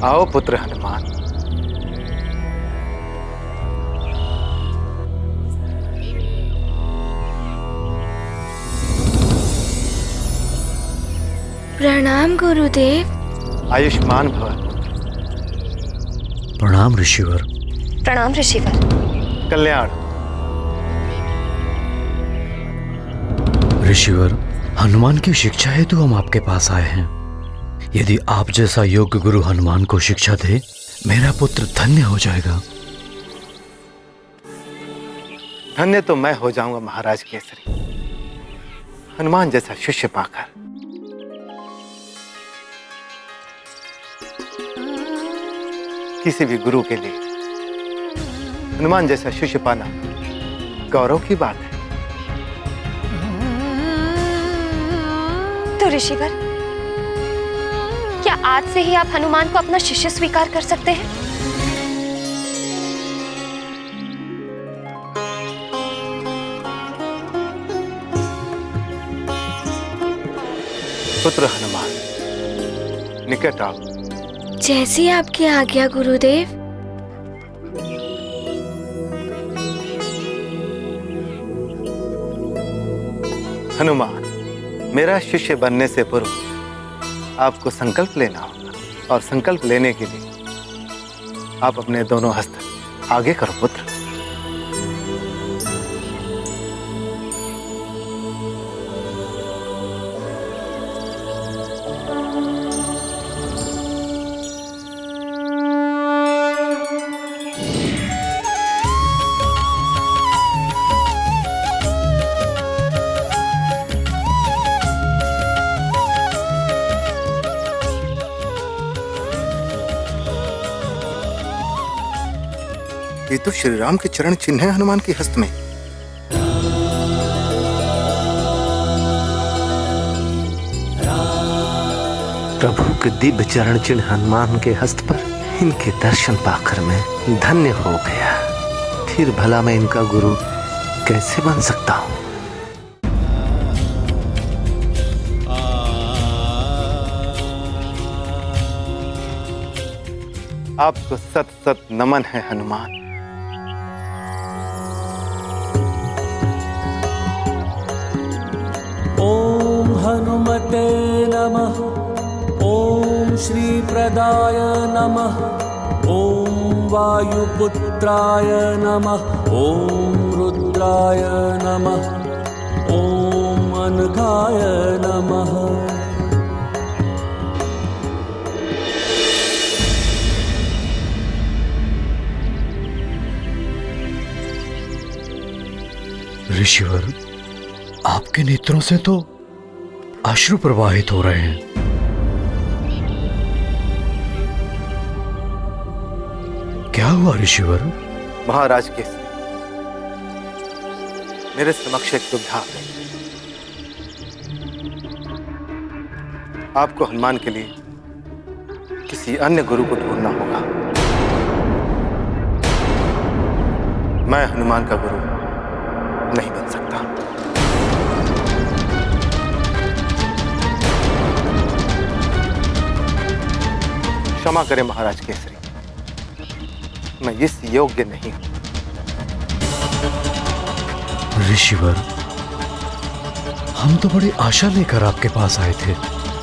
आओ पुत्र हनुमान। प्रणाम गुरुदेव। आयुष्मान भव। प्रणाम ऋषिवर। प्रणाम ऋषिवर। कल्याण। ऋषिवर, हनुमान की शिक्षा हेतु हम आपके पास आए हैं। यदि आप जैसा योग्य गुरु हनुमान को शिक्षा दे, मेरा पुत्र धन्य हो जाएगा। धन्य तो मैं हो जाऊंगा महाराज केसरी, हनुमान जैसा शिष्य पाकर। किसी भी गुरु के लिए हनुमान जैसा शिष्य पाना गौरव की बात है। तो ऋषिवर, क्या आज से ही आप हनुमान को अपना शिष्य स्वीकार कर सकते हैं? पुत्र हनुमान, निकट आओ। जैसी आपकी आज्ञा गुरुदेव। हनुमान, मेरा शिष्य बनने से पूर्व आपको संकल्प लेना होगा, और संकल्प लेने के लिए आप अपने दोनों हस्त आगे करो पुत्र। ये तो श्री राम के चरण चिन्ह है हनुमान के हस्त में। प्रभु के दिव्य चरण चिन्ह हनुमान के हस्त पर इनके दर्शन पाकर मैं धन्य हो गया। फिर भला मैं इनका गुरु कैसे बन सकता हूँ? आपको सत सत नमन है हनुमान। ओम हनुमते नमः। ओम श्री प्रदाय नमः। ओम वायुपुत्राय नमः। ओम रुद्राय नमः। ओम अनघाय नमः। ऋषिवर, आपके नेत्रों से तो अश्रु प्रवाहित हो रहे हैं। क्या हुआ ऋषिवर? महाराज केसरी, मेरे समक्ष एक दुविधा आ गई। आपको हनुमान के लिए किसी अन्य गुरु को ढूंढना होगा। मैं हनुमान का गुरु नहीं बन सकता। क्षमा करें महाराज केसरी, मैं इस योग्य नहीं हूं। ऋषिवर, हम तो बड़ी आशा लेकर आपके पास आए थे।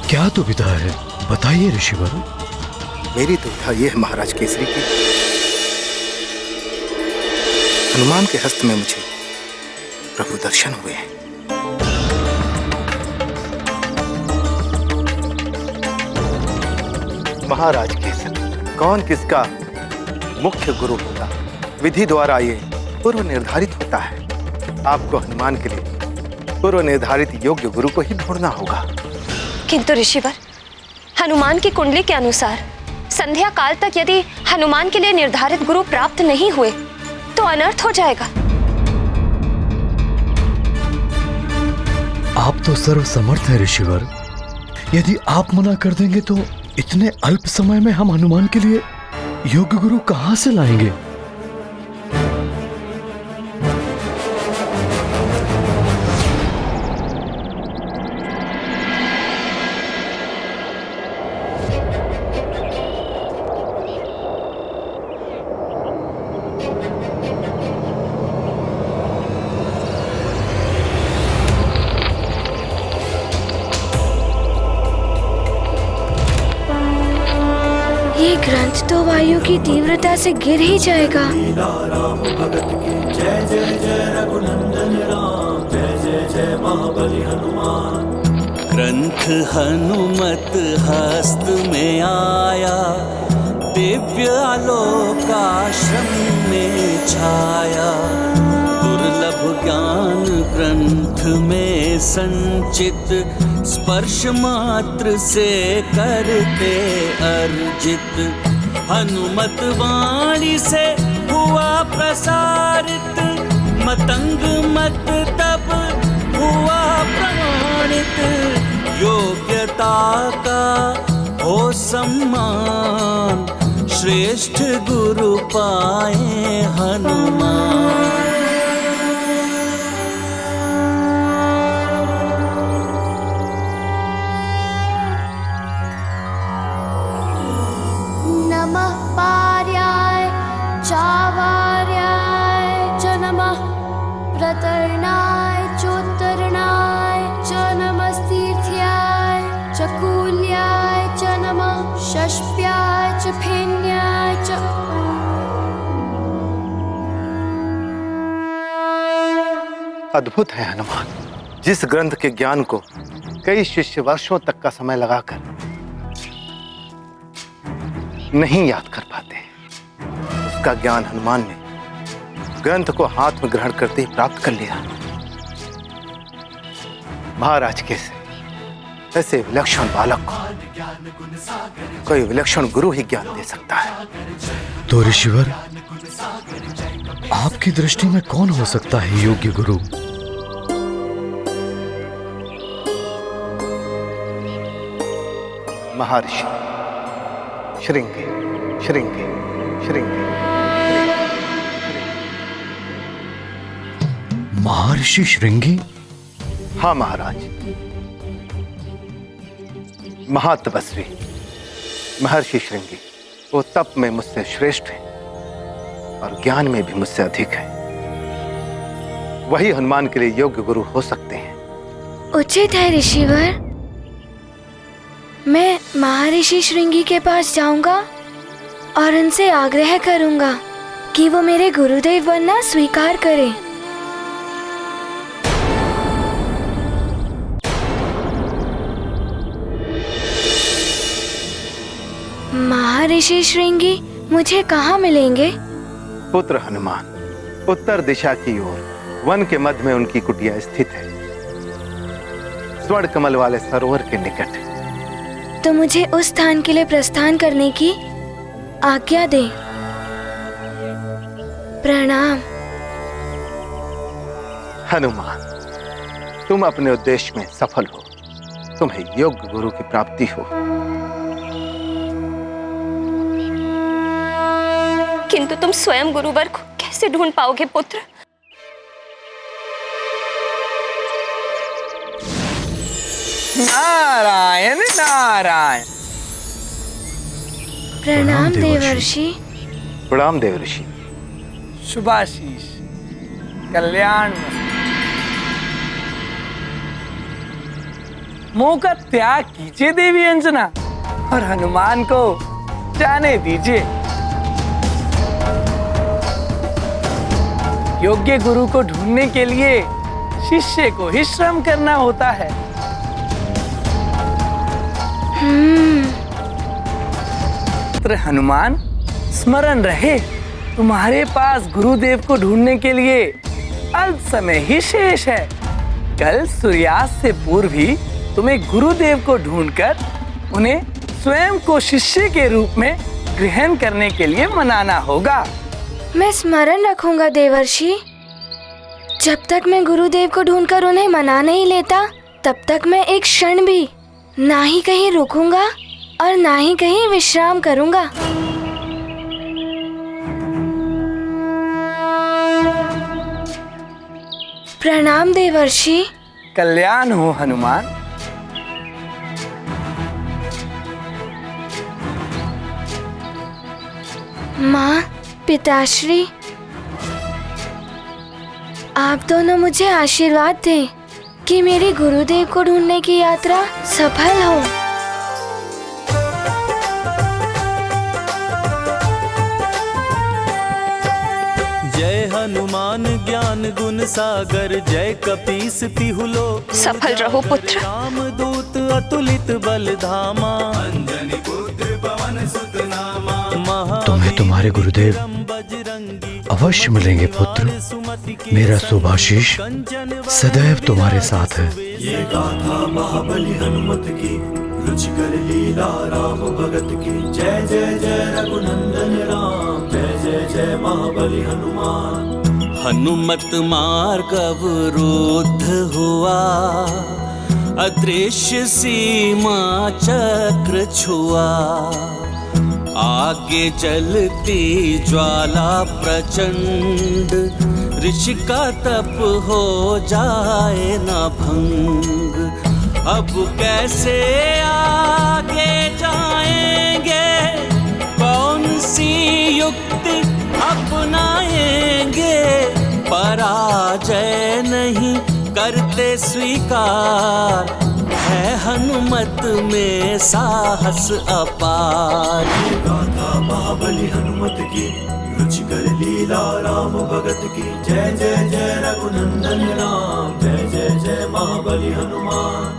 क्या दुविधा है, बताइए ऋषिवर। मेरी दुविधा यह है महाराज केसरी की हनुमान के हस्त में मुझे प्रभु दर्शन हुए हैं। महाराज केसरी, कौन किसका मुख्य गुरु होगा, विधि द्वारा ये पूर्व निर्धारित होता है। आपको हनुमान के लिए पूर्व निर्धारित योग्य गुरु को ही ढूंढना होगा। किंतु ऋषिवर, हनुमान की कुंडली के अनुसार संध्या काल तक यदि हनुमान के लिए निर्धारित गुरु प्राप्त नहीं हुए तो अनर्थ हो जाएगा। आप तो सर्वसमर्थ हैं ऋषिवर। यदि आप मना कर देंगे तो इतने अल्प समय में हम हनुमान के लिए योग्य गुरु कहां से लाएंगे? ग्रंथ तो वायु की तीव्रता से गिर ही जाएगा। ग्रंथ हनुमत हस्त में आया, दिव्य आलोकाश्रम में छाया। दुर्लभ ज्ञान ग्रंथ में संचित, स्पर्श मात्र से करते अर्जित। हनुमत वाणी से हुआ प्रसारित, मतंग मत तब हुआ प्रमाणित। योग्यता का हो सम्मान, श्रेष्ठ गुरु पाए हनुमान। नमः पार्याय चावार्याय च नमः, प्रतरणाय चोत्तरणाय च नमस्तीर्थ्याय च कूल्याय च नमः, षष्प्याय च फेन्याय च। अद्भुत है हनुमान, जिस ग्रंथ के ज्ञान को कई शिष्य वर्षों तक का समय लगाकर नहीं याद कर पाते, उसका ज्ञान हनुमान ने ग्रंथ को हाथ में ग्रहण करते ही प्राप्त कर लिया। महाराज कैसे ऐसे विलक्षण बालक को कोई विलक्षण गुरु ही ज्ञान दे सकता है। तो ऋषिवर, आपकी दृष्टि में कौन हो सकता है योग्य गुरु? महर्षि श्रृंगी श्रृंगी श्रृंगी। महर्षि श्रृंगी? हाँ महाराज, महातपस्वी महर्षि श्रृंगी, वो तप में मुझसे श्रेष्ठ है और ज्ञान में भी मुझसे अधिक है। वही हनुमान के लिए योग्य गुरु हो सकते हैं। उचित है ऋषिवर, मैं महर्षि श्रृंगी के पास जाऊंगा और उनसे आग्रह करूंगा कि वो मेरे गुरुदेव बनना स्वीकार करें। महर्षि श्रृंगी मुझे कहाँ मिलेंगे? पुत्र हनुमान, उत्तर दिशा की ओर वन के मध्य में उनकी कुटिया स्थित है, स्वर्ण कमल वाले सरोवर के निकट। तो मुझे उस स्थान के लिए प्रस्थान करने की आज्ञा दे। प्रणाम। हनुमान, तुम अपने उद्देश्य में सफल हो, तुम्हें योग्य गुरु की प्राप्ति हो। किंतु तुम स्वयं गुरुवर को कैसे ढूंढ पाओगे पुत्र? नारायण नारायण। प्रणाम देवर्षि। प्रणाम देवर्षि। शुभाशीष, कल्याण। मुंह का त्याग कीजिए देवी अंजना और हनुमान को जाने दीजिए। योग्य गुरु को ढूंढने के लिए शिष्य को ही श्रम करना होता है। पुत्र हनुमान, स्मरण रहे, तुम्हारे पास गुरुदेव को ढूंढने के लिए अल्प समय ही शेष है। कल सूर्यास्त से पूर्व ही तुम्हें गुरुदेव को ढूंढकर उन्हें स्वयं को शिष्य के रूप में ग्रहण करने के लिए मनाना होगा। मैं स्मरण रखूंगा देवर्षि। जब तक मैं गुरुदेव को ढूंढकर उन्हें मना नहीं लेता, तब तक मैं एक क्षण भी ना ही कहीं रुकूंगा और ना ही कहीं विश्राम करूंगा। प्रणाम देवर्षि। कल्याण हो हनुमान। माँ, पिताश्री, आप दोनों मुझे आशीर्वाद दें कि मेरी गुरुदेव को ढूंढने की यात्रा सफल हो। हनुमान ज्ञान गुण सागर, जय कपीस तिहु लोक सफल रहो पुत्र। रामदूत अतुलित बल धामा, अंजनी पुत्र पवन सुत नामा। तुम्हें तुम्हारे गुरुदेव अवश्य मिलेंगे पुत्र। मेरा शुभाशीष सदैव तुम्हारे साथ है। ये गाथा महाबली हनुमत की, रुचिकर लीला राम भगत की। जय जय जय रघुनंदन राम, जय जय जय महाबली हनुमान। हनुमत मार्ग अवरुद्ध हुआ, अदृश्य सीमा चक्र छुआ। आगे जलती ज्वाला प्रचंड, ऋषि का तप हो जाए न भंग। अब कैसे आगे जाएंगे, कौन सी युक्ति अपनाएंगे। पराजय नहीं करते स्वीकार, है हनुमत में साहस अपार। गाथा महाबली हनुमत की, रुचिकर लीला राम भगत की। जय जय जय रघुनंदन राम, जय जय जय महाबली हनुमान।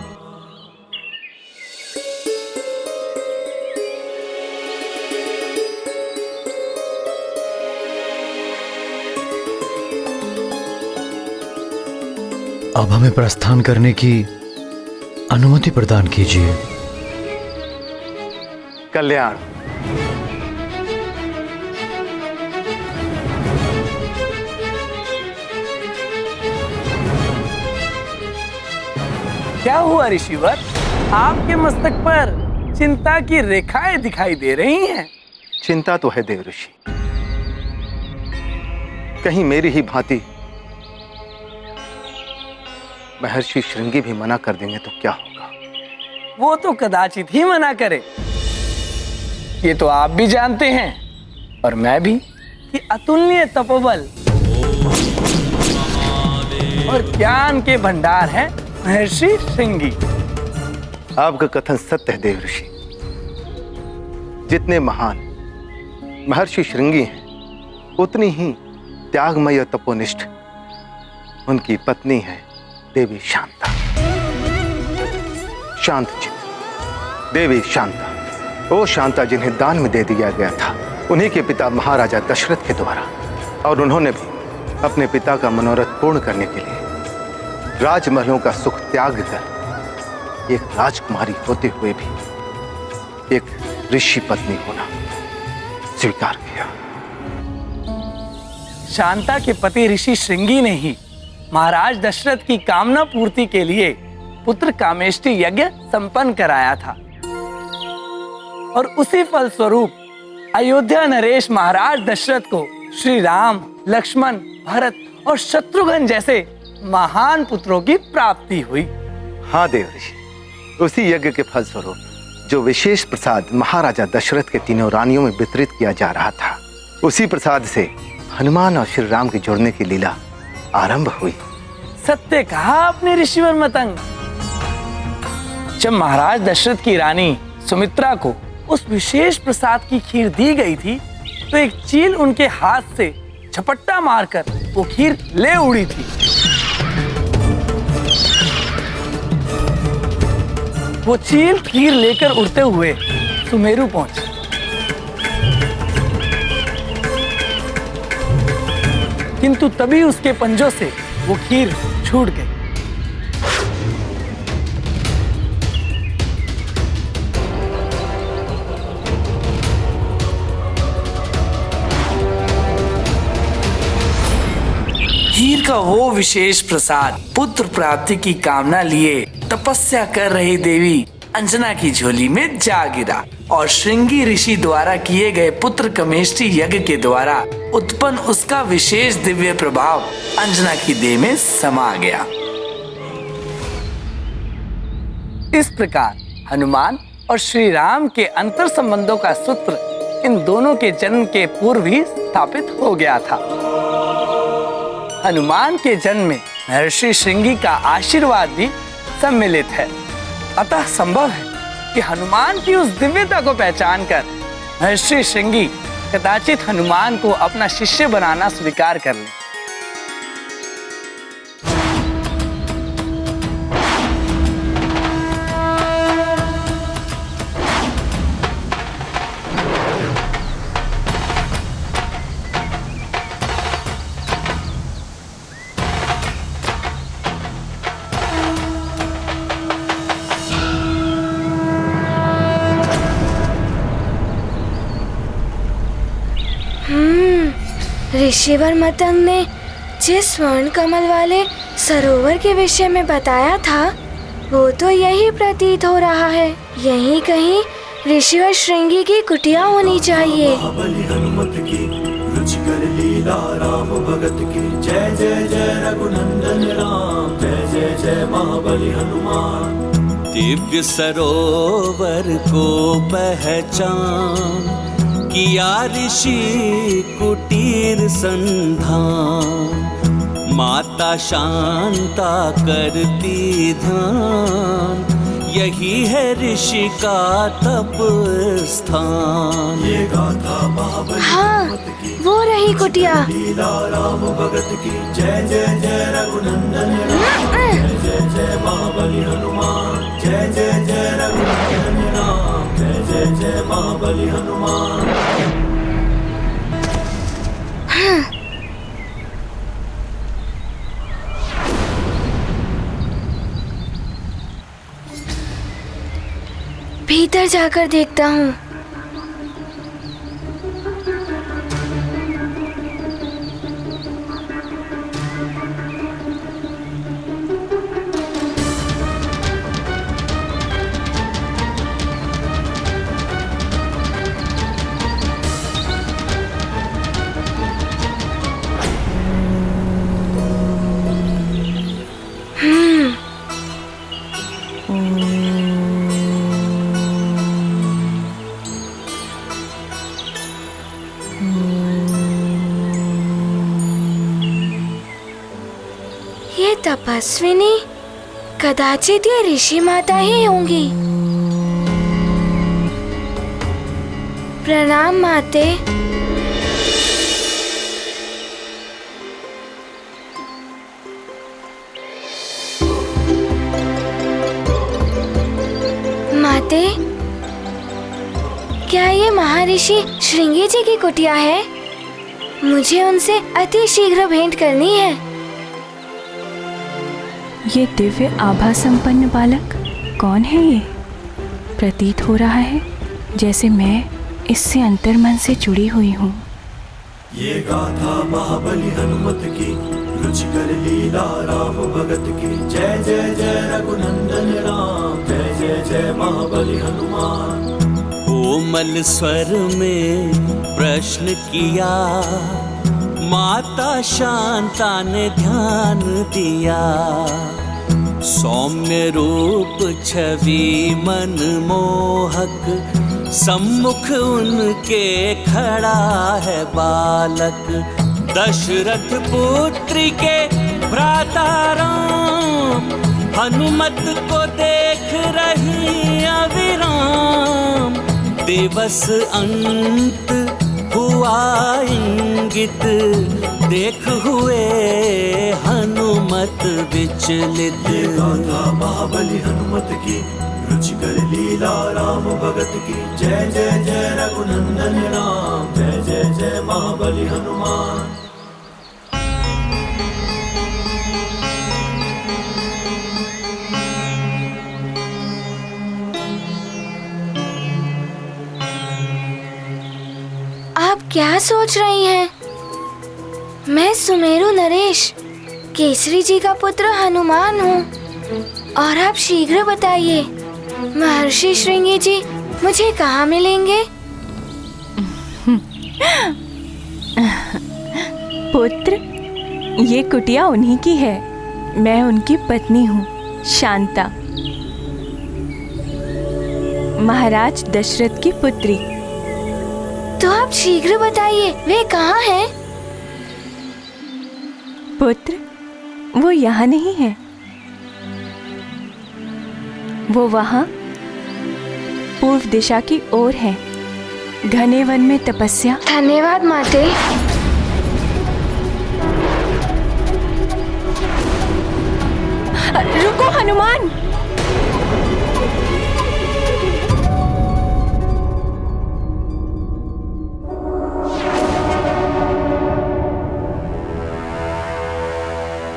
अब हमें प्रस्थान करने की अनुमति प्रदान कीजिए। कल्याण। क्या हुआ ऋषिवर? आपके मस्तक पर चिंता की रेखाएं दिखाई दे रही हैं। चिंता तो है देव ऋषि, कहीं मेरी ही भांति महर्षि श्रृंगी भी मना कर देंगे तो क्या होगा? वो तो कदाचित ही मना करे। ये तो आप भी जानते हैं और मैं भी कि अतुलनीय तपोबल और ज्ञान के भंडार हैं महर्षि श्रृंगी। आपका कथन सत्य है देव ऋषि। जितने महान महर्षि श्रृंगी हैं, उतनी ही त्यागमय और तपोनिष्ठ उनकी पत्नी है देवी शांता। शांत चित्त देवी शांता, वो शांता जिन्हें दान में दे दिया गया था उन्हीं के पिता महाराजा दशरथ के द्वारा, और उन्होंने भी अपने पिता का मनोरथ पूर्ण करने के लिए राजमहलों का सुख त्याग कर एक राजकुमारी होते हुए भी एक ऋषि पत्नी होना स्वीकार किया। शांता के पति ऋषि श्रृंगी ने ही महाराज दशरथ की कामना पूर्ति के लिए पुत्र कामेष्टि यज्ञ संपन्न कराया था, और उसी फल स्वरूप अयोध्या नरेश महाराज दशरथ को श्री राम, लक्ष्मण, भरत और शत्रुघ्न जैसे महान पुत्रों की प्राप्ति हुई। हाँ देव ऋषि, उसी यज्ञ के फल स्वरूप जो विशेष प्रसाद महाराजा दशरथ के तीनों रानियों में वितरित किया जा रहा था, उसी प्रसाद से हनुमान और श्री राम के जुड़ने की लीला आरंभ हुई। सत्य कहा आपने ऋषिवर मतंग। जब महाराज दशरथ की रानी सुमित्रा को उस विशेष प्रसाद की खीर दी गई थी, तो एक चील उनके हाथ से झपट्टा मारकर वो खीर ले उड़ी थी। वो चील खीर लेकर उड़ते हुए सुमेरु पहुंची। किंतु तभी उसके पंजों से वो खीर छूट गई। खीर का वो विशेष प्रसाद पुत्र प्राप्ति की कामना लिए तपस्या कर रही देवी अंजना की झोली में जा गिरा, और श्रृंगी ऋषि द्वारा किए गए पुत्र कमेष्टि यज्ञ के द्वारा उत्पन्न उसका विशेष दिव्य प्रभाव अंजना की देह में समा गया। इस प्रकार हनुमान और श्री राम के अंतर संबंधों का सूत्र इन दोनों के जन्म के पूर्व ही स्थापित हो गया था। हनुमान के जन्म में महर्षि श्रृंगी का आशीर्वाद भी सम्मिलित है, अतः संभव है कि हनुमान की उस दिव्यता को पहचान कर महर्षि श्रृंगी कदाचित हनुमान को अपना शिष्य बनाना स्वीकार कर ले। ऋषिवर मतंग ने जिस स्वर्ण कमल वाले सरोवर के विषय में बताया था वो तो यही प्रतीत हो रहा है। यहीं कहीं ऋषिवर श्रृंगी की कुटिया होनी चाहिए। महाबली हनुमत की रुचिकर लीला राम भगत की जय जय जय रघुनंदन राम जय जय जय महाबली हनुमान। दिव्य सरोवर को पहचान किया ऋषि कुटीर संधान। माता शांता करती ध्यान यही है ऋषि का तप स्थान। ये गाथा महाबली हाँ, वो रही कुटिया। लीला राम भगत की जय जय जय रघुनंदन राम जय जय जय महाबली हनुमान जय जय जय रघुनंदन राम जय जय जय महाबली हनुमान। भीतर जाकर देखता हूँ। ये तपस्विनी कदाचित ये ऋषि माता ही होंगी। प्रणाम माते। माते, क्या ये महर्षि श्रृंगी जी की कुटिया है? मुझे उनसे अति शीघ्र भेंट करनी है। ये दिव्य आभा संपन्न बालक कौन है? ये प्रतीत हो रहा है जैसे मैं इससे अंतर्मन से जुड़ी हुई हूँ। ये गाथा महाबली हनुमत की रुचिकर लीला राम भगत की जय जय जय रघुनंदन राम जय जय जय महाबली हनुमान। कोमल स्वर में प्रश्न किया माता शांता ने ध्यान दिया। सौम्य रूप छवि मन मोहक सम्मुख उनके खड़ा है बालक। दशरथ पुत्री के भ्राता राम हनुमत को देख रही अविराम। दिवस अंत हुआ इंगित देख हुए हनुमत विचलित। ये गाथा महाबली हनुमत की रुचिकर लीला राम भगत की जय जय जय रघुनंदन राम जय जय जय महाबली हनुमान। आप क्या सोच रही हैं? मैं सुमेरु नरेश केसरी जी का पुत्र हनुमान हूँ। और आप शीघ्र बताइए महर्षि श्रृंगी जी मुझे कहाँ मिलेंगे? पुत्र, ये कुटिया उन्हीं की है। मैं उनकी पत्नी हूँ, शांता, महाराज दशरथ की पुत्री। तो आप शीघ्र बताइए वे कहाँ हैं? पुत्र, वो यहाँ नहीं है। वो वहाँ पूर्व दिशा की ओर है, घने वन में तपस्या। धन्यवाद माते। रुको हनुमान।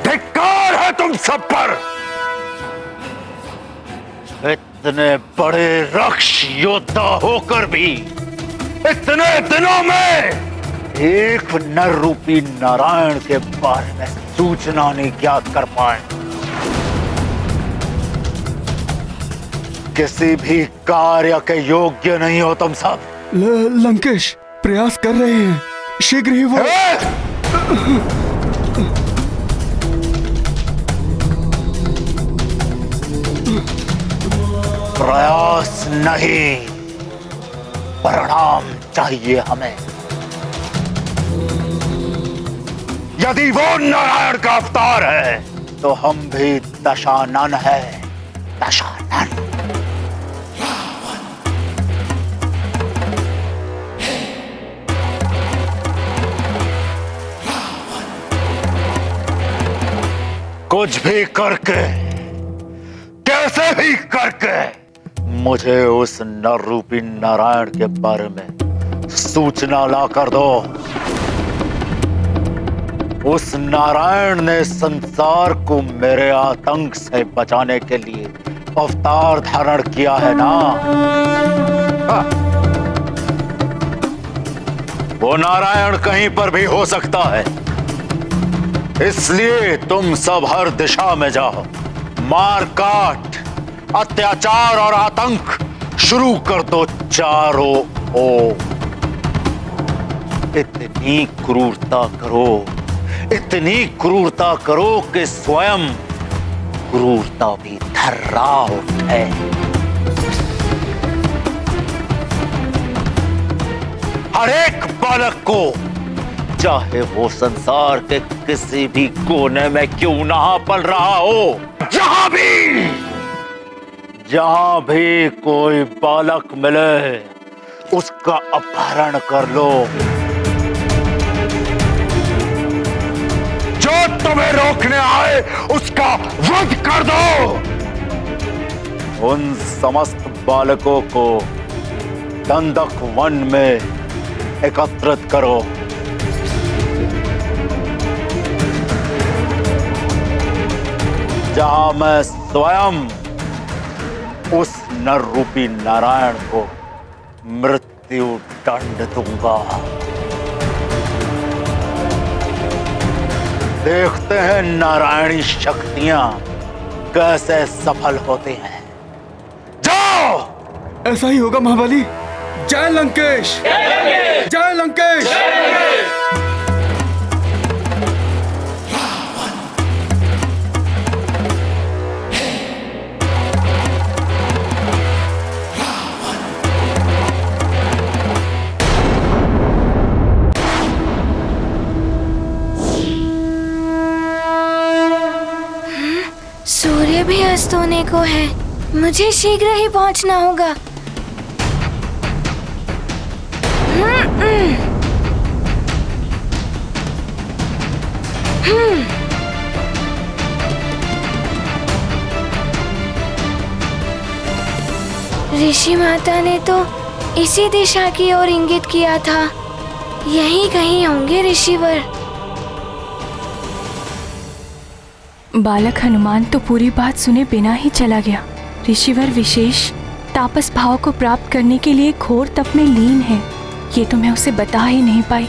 धिक्कार है तुम सब पर। इतने बड़े रक्ष योद्धा होकर भी इतने दिनों में एक नर रूपी नारायण के बारे में सूचना नहीं ज्ञात कर पाए। किसी भी कार्य के योग्य नहीं हो तुम सब। लंकेश प्रयास कर रहे हैं, शीघ्र ही वो। प्रयास नहीं, परिणाम चाहिए हमें। यदि वो नारायण का अवतार है तो हम भी दशानन है, दशानन। कुछ भी करके, कैसे भी करके मुझे उस नर रूपी नारायण के बारे में सूचना ला कर दो। उस नारायण ने संसार को मेरे आतंक से बचाने के लिए अवतार धारण किया है ना। वो नारायण कहीं पर भी हो सकता है, इसलिए तुम सब हर दिशा में जाओ, मार काट, अत्याचार और आतंक शुरू कर दो चारों ओर। इतनी क्रूरता करो, इतनी क्रूरता करो कि स्वयं क्रूरता भी थर्रा उठे। हर एक बालक को, चाहे वो संसार के किसी भी कोने में क्यों ना पल रहा हो, जहां भी कोई बालक मिले उसका अपहरण कर लो। जो तुम्हें रोकने आए उसका वध कर दो। उन समस्त बालकों को दंडक वन में एकत्रित करो। जहां मैं स्वयं उस नर रूपी नारायण को मृत्यु दंड दूंगा। देखते हैं नारायणी शक्तियां कैसे सफल होती हैं। जाओ! ऐसा ही होगा महाबली। जय लंकेश, जय लंकेश। सूर्य भी अस्त होने को है, मुझे शीघ्र ही पहुंचना होगा। ऋषि माता ने तो इसी दिशा की ओर इंगित किया था, यहीं कहीं होंगे ऋषिवर। बालक हनुमान तो पूरी बात सुने बिना ही चला गया। ऋषिवर विशेष तापस भाव को प्राप्त करने के लिए घोर तप में लीन है, ये तो मैं उसे बता ही नहीं पाई।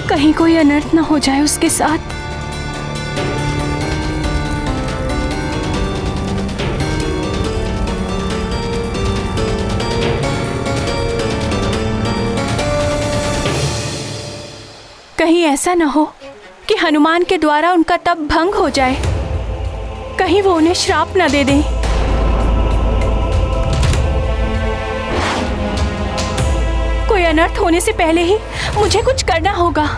कहीं कोई अनर्थ न हो जाए उसके साथ। कहीं ऐसा न हो कि हनुमान के द्वारा उनका तप भंग हो जाए, कहीं वो उन्हें श्राप न दे दें। कोई अनर्थ होने से पहले ही मुझे कुछ करना होगा।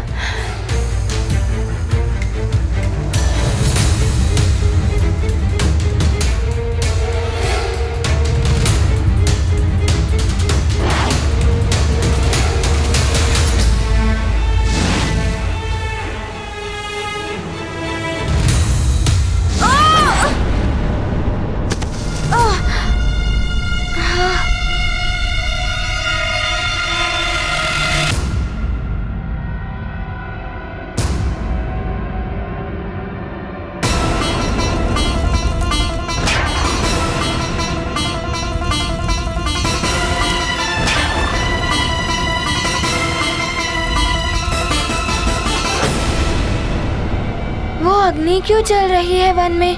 अग्नि क्यों जल रही है वन में?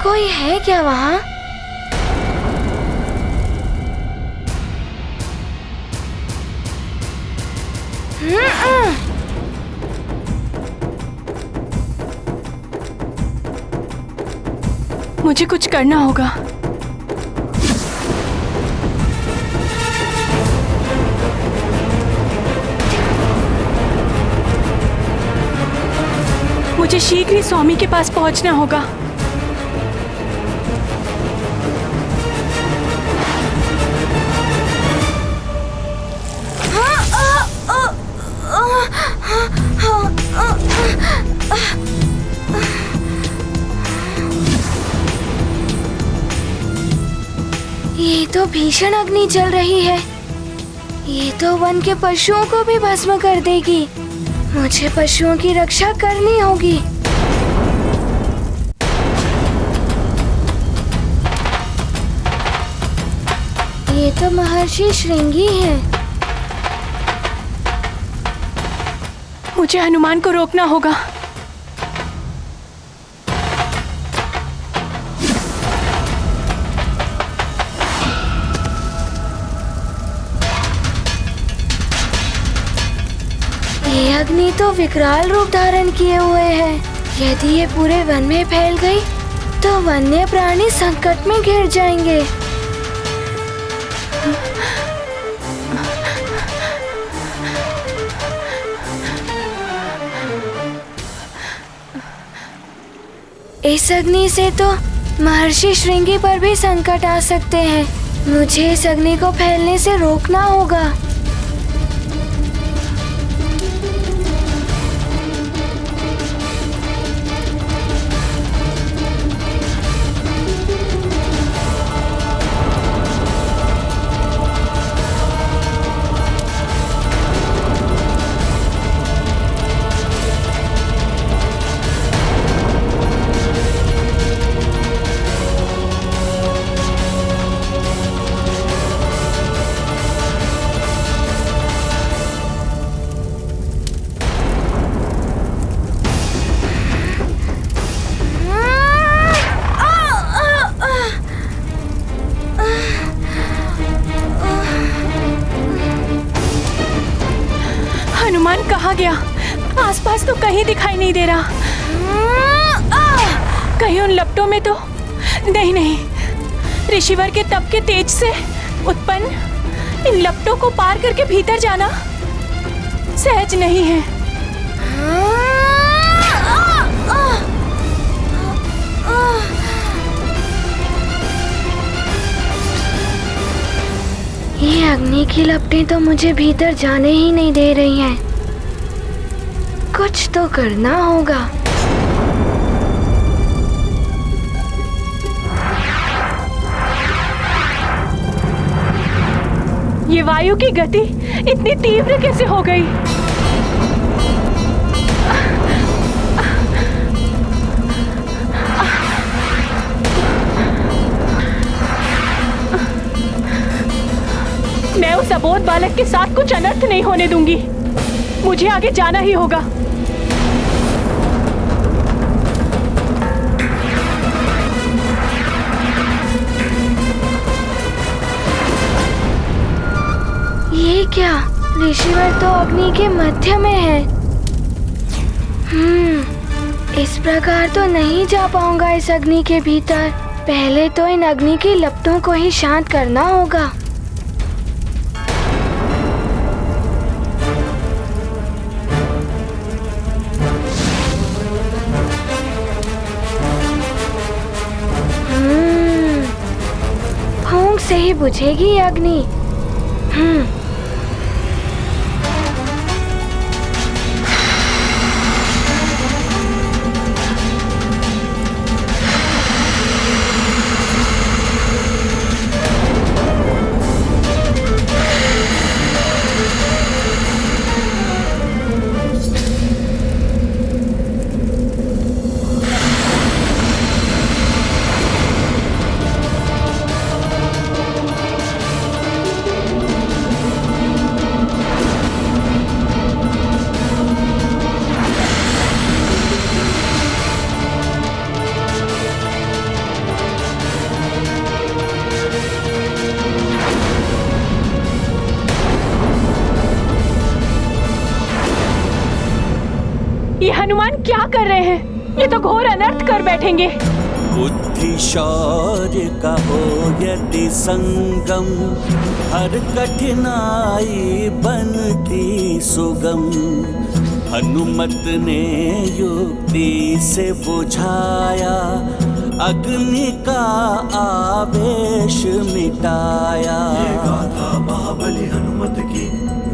कोई है क्या वहाँ? मुझे कुछ करना होगा। मुझे शीघ्र ही स्वामी के पास पहुंचना होगा। ये तो भीषण अग्नि चल रही है। ये तो वन के पशुओं को भी भस्म कर देगी। मुझे पशुओं की रक्षा करनी होगी। ये तो महर्षि श्रृंगी हैं। मुझे हनुमान को रोकना होगा। ये अग्नि तो विकराल रूप धारण किए हुए है। यदि ये पूरे वन में फैल गई तो वन्य प्राणी संकट में घिर जाएंगे। इस अग्नि से तो महर्षि श्रृंगी पर भी संकट आ सकते हैं। मुझे इस अग्नि को फैलने से रोकना होगा। हनुमान कहाँ गया? आसपास तो कहीं दिखाई नहीं दे रहा। कहीं उन लपटों में तो नहीं। ऋषिवर के तप के तेज से उत्पन्न इन लपटों को पार करके भीतर जाना सहज नहीं है। ये अग्नि की लपटें तो मुझे भीतर जाने ही नहीं दे रही हैं। कुछ तो करना होगा। ये वायु की गति इतनी तीव्र कैसे हो गई? मैं उस अबोध बालक के साथ कुछ अनर्थ नहीं होने दूंगी। मुझे आगे जाना ही होगा। ये क्या? ऋषिवर तो अग्नि के मध्य में है। इस प्रकार तो नहीं जा पाऊंगा इस अग्नि के भीतर। पहले तो इन अग्नि की लपटों को ही शांत करना होगा। फूंक से ही बुझेगी ये अग्नि। ये हनुमान क्या कर रहे हैं? ये तो घोर अनर्थ कर बैठेंगे। बुद्धि शौर्य का हो यदि संगम, हर कठिनाई बनती सुगम। हनुमत ने युक्ति से बुझाया, अग्नि का आवेश मिटाया। ये गाथा महाबली हनुमत की,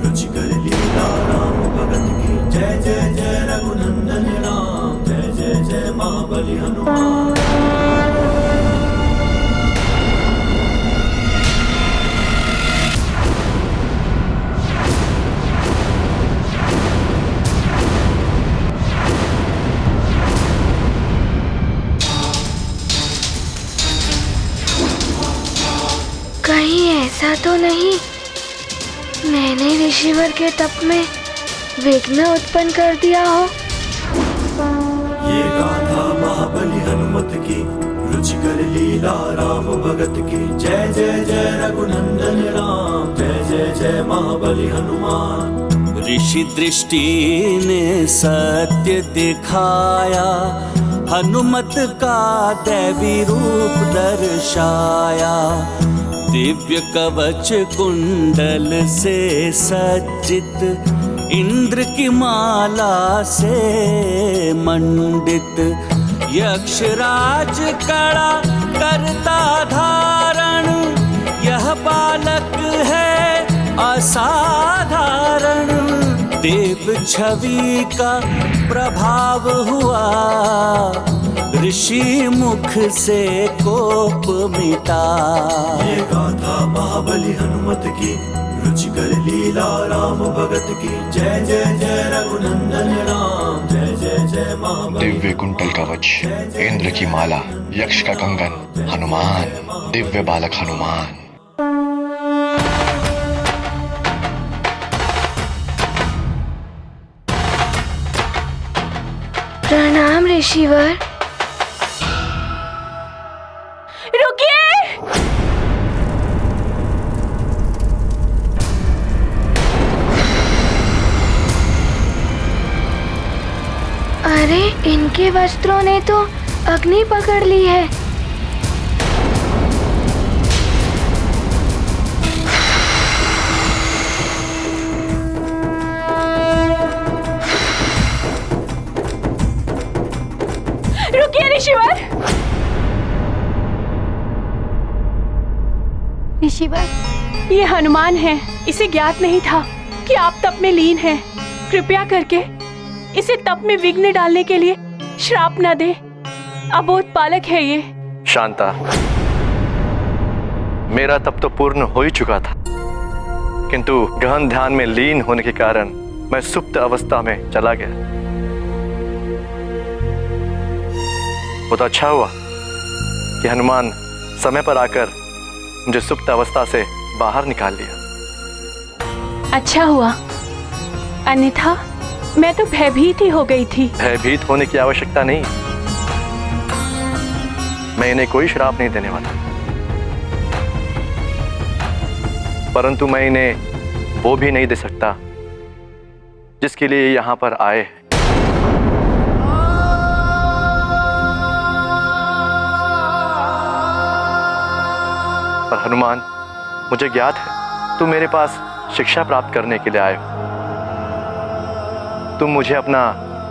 रुचिकर लीला राम भगत की। जय जय जय रघुनंदन राम, जय जय जय महाबली हनुमान। कहीं ऐसा तो नहीं मैंने ऋषिवर के तप में विघ्न उत्पन्न कर दिया हो? ये गाथा महाबली हनुमत की, रुचिकर लीला राम भगत की। जय जय जय रघुनंदन राम, जय जय जय महाबली हनुमान। ऋषि दृष्टि ने सत्य दिखाया, हनुमत का दैवी रूप दर्शाया। दिव्य कवच कुंडल से सज्जित, इंद्र की माला से मंडित। यक्षराज कड़ा करता धारण, यह बालक है असाधारण। देव छवि का प्रभाव हुआ, ऋषि मुख से कोप मिटा। ये गाथा महाबली हनुमत की, रुचिकर लीला राम भगत की। जय जय जय रघुनंदन राम, जय जय जय महाबली। दिव्य कुंडल कवच, इंद्र की माला, यक्ष का कंगन, हनुमान, दिव्य बालक हनुमान। प्रणाम ऋषिवर। रुकिए! अरे इनके वस्त्रों ने तो अग्नि पकड़ ली है। रुकिए ऋषिवर! ऋषिवर, ये हनुमान है। इसे ज्ञात नहीं था कि आप तप में लीन हैं। कृपया करके इसे तप में विघ्न डालने के लिए श्राप न दे। अबोध बालक है ये। शांता, मेरा तप तो पूर्ण हो ही चुका था, किंतु गहन ध्यान में लीन होने के कारण मैं सुप्त अवस्था में चला गया। वो तो अच्छा हुआ कि हनुमान समय पर आकर मुझे सुप्त अवस्था से बाहर निकाल लिया। अच्छा हुआ, अन्यथा मैं तो भयभीत ही हो गई थी। भयभीत होने की आवश्यकता नहीं, मैं इन्हें कोई श्राप नहीं देने वाला, परंतु मैं इन्हें वो भी नहीं दे सकता जिसके लिए ये यहां पर आए हैं। पर हनुमान, मुझे ज्ञात है तुम मेरे पास शिक्षा प्राप्त करने के लिए आए हो। तुम मुझे अपना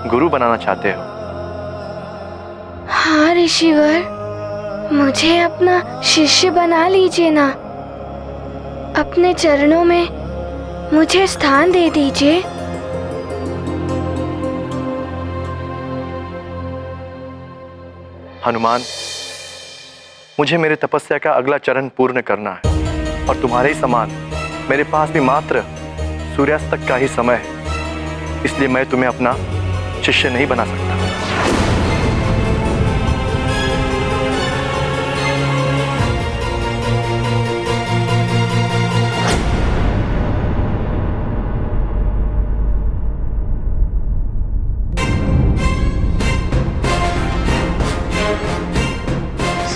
गुरु बनाना चाहते हो। हाँ ऋषिवर, मुझे अपना शिष्य बना लीजिए ना। अपने चरणों में मुझे स्थान दे दीजिए। हनुमान, मुझे मेरे तपस्या का अगला चरण पूर्ण करना है, और तुम्हारे ही समान मेरे पास भी मात्र सूर्यास्त तक का ही समय है, इसलिए मैं तुम्हें अपना शिष्य नहीं बना सकता।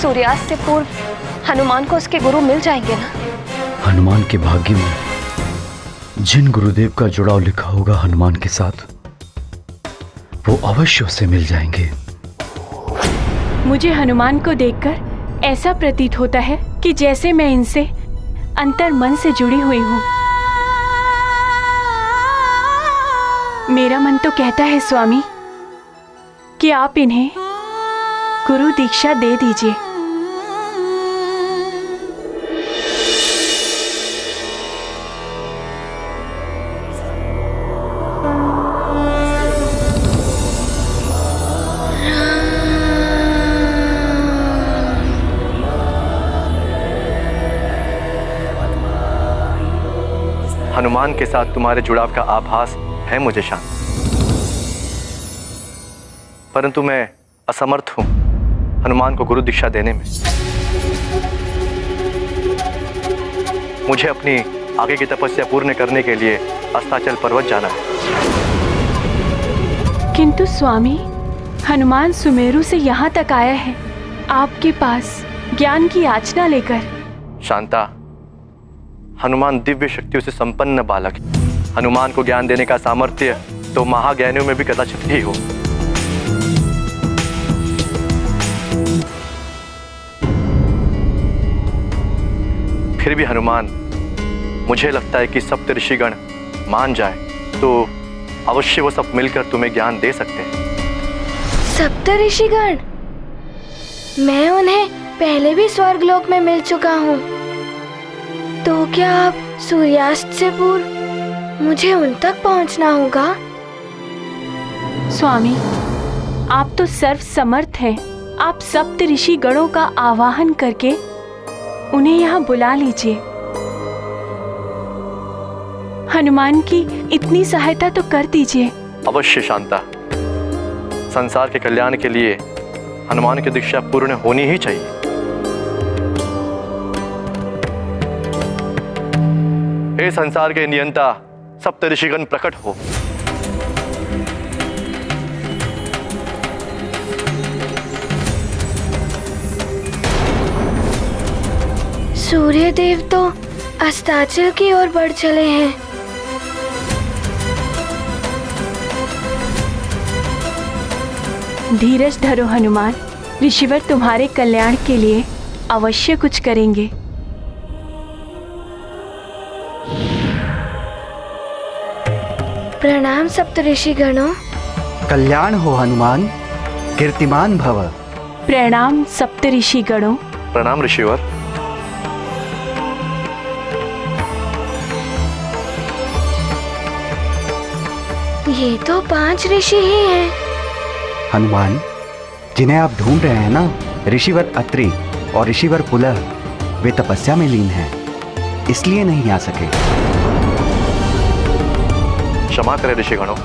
सूर्यास्त से पूर्व हनुमान को उसके गुरु मिल जाएंगे ना? हनुमान के भाग्य में जिन गुरुदेव का जुड़ाव लिखा होगा हनुमान के साथ, वो अवश्य उसे मिल जाएंगे। मुझे हनुमान को देखकर ऐसा प्रतीत होता है कि जैसे मैं इनसे अंतर मन से जुड़ी हुई हूँ। मेरा मन तो कहता है स्वामी कि आप इन्हें गुरु दीक्षा दे दीजिए। हनुमान के साथ तुम्हारे जुड़ाव का आभास है मुझे शांत, परंतु मैं असमर्थ हूं हनुमान को गुरु दीक्षा देने में। मुझे अपनी आगे की तपस्या पूर्ण करने के लिए अस्ताचल पर्वत जाना है। किंतु स्वामी, हनुमान सुमेरु से यहाँ तक आया है आपके पास ज्ञान की याचना लेकर। शांता, हनुमान दिव्य शक्तियों से संपन्न बालक है। हनुमान को ज्ञान देने का सामर्थ्य तो महाज्ञानियों में भी कदाचित ही हो। फिर भी हनुमान, मुझे लगता है कि सप्त ऋषिगण मान जाए तो अवश्य वो सब मिलकर तुम्हें ज्ञान दे सकते हैं। सप्त ऋषिगण? मैं उन्हें पहले भी स्वर्गलोक में मिल चुका हूँ, तो क्या आप सूर्यास्त से पूर्व मुझे उन तक पहुंचना होगा? स्वामी, आप तो सर्व समर्थ हैं। आप सप्त ऋषि गणों का आवाहन करके उन्हें यहाँ बुला लीजिए। हनुमान की इतनी सहायता तो कर दीजिए। अवश्य शांता, संसार के कल्याण के लिए हनुमान की दीक्षा पूर्ण होनी ही चाहिए। हे संसार के नियंता, सप्त ऋषिगण प्रकट हो। सूर्य देव तो अस्ताचल की ओर बढ़ चले हैं। धीरज धरो हनुमान, ऋषिवर तुम्हारे कल्याण के लिए अवश्य कुछ करेंगे। प्रणाम सप्त ऋषि गणों। कल्याण हो हनुमान, कीर्तिमान भव। प्रणाम सप्त ऋषि गणों। प्रणाम ऋषिवर। ये तो 5 ऋषि ही हैं। हनुमान, जिन्हें आप ढूंढ रहे हैं ना, ऋषिवर अत्रि और ऋषिवर पुलह, वे तपस्या में लीन हैं, इसलिए नहीं आ सके। क्षमा करें ऋषिगणों,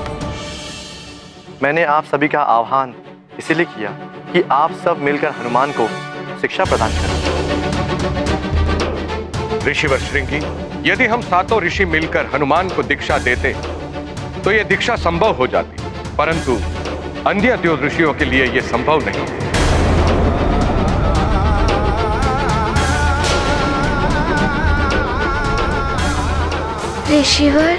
मैंने आप सभी का आह्वान इसीलिए किया कि आप सब मिलकर हनुमान को शिक्षा प्रदान करें। ऋषिवर श्रृंगी, यदि हम सातों ऋषि मिलकर हनुमान को दीक्षा देते तो यह दीक्षा संभव हो जाती, परंतु अन्य 2 ऋषियों के लिए यह संभव नहीं है। ऋषिवर,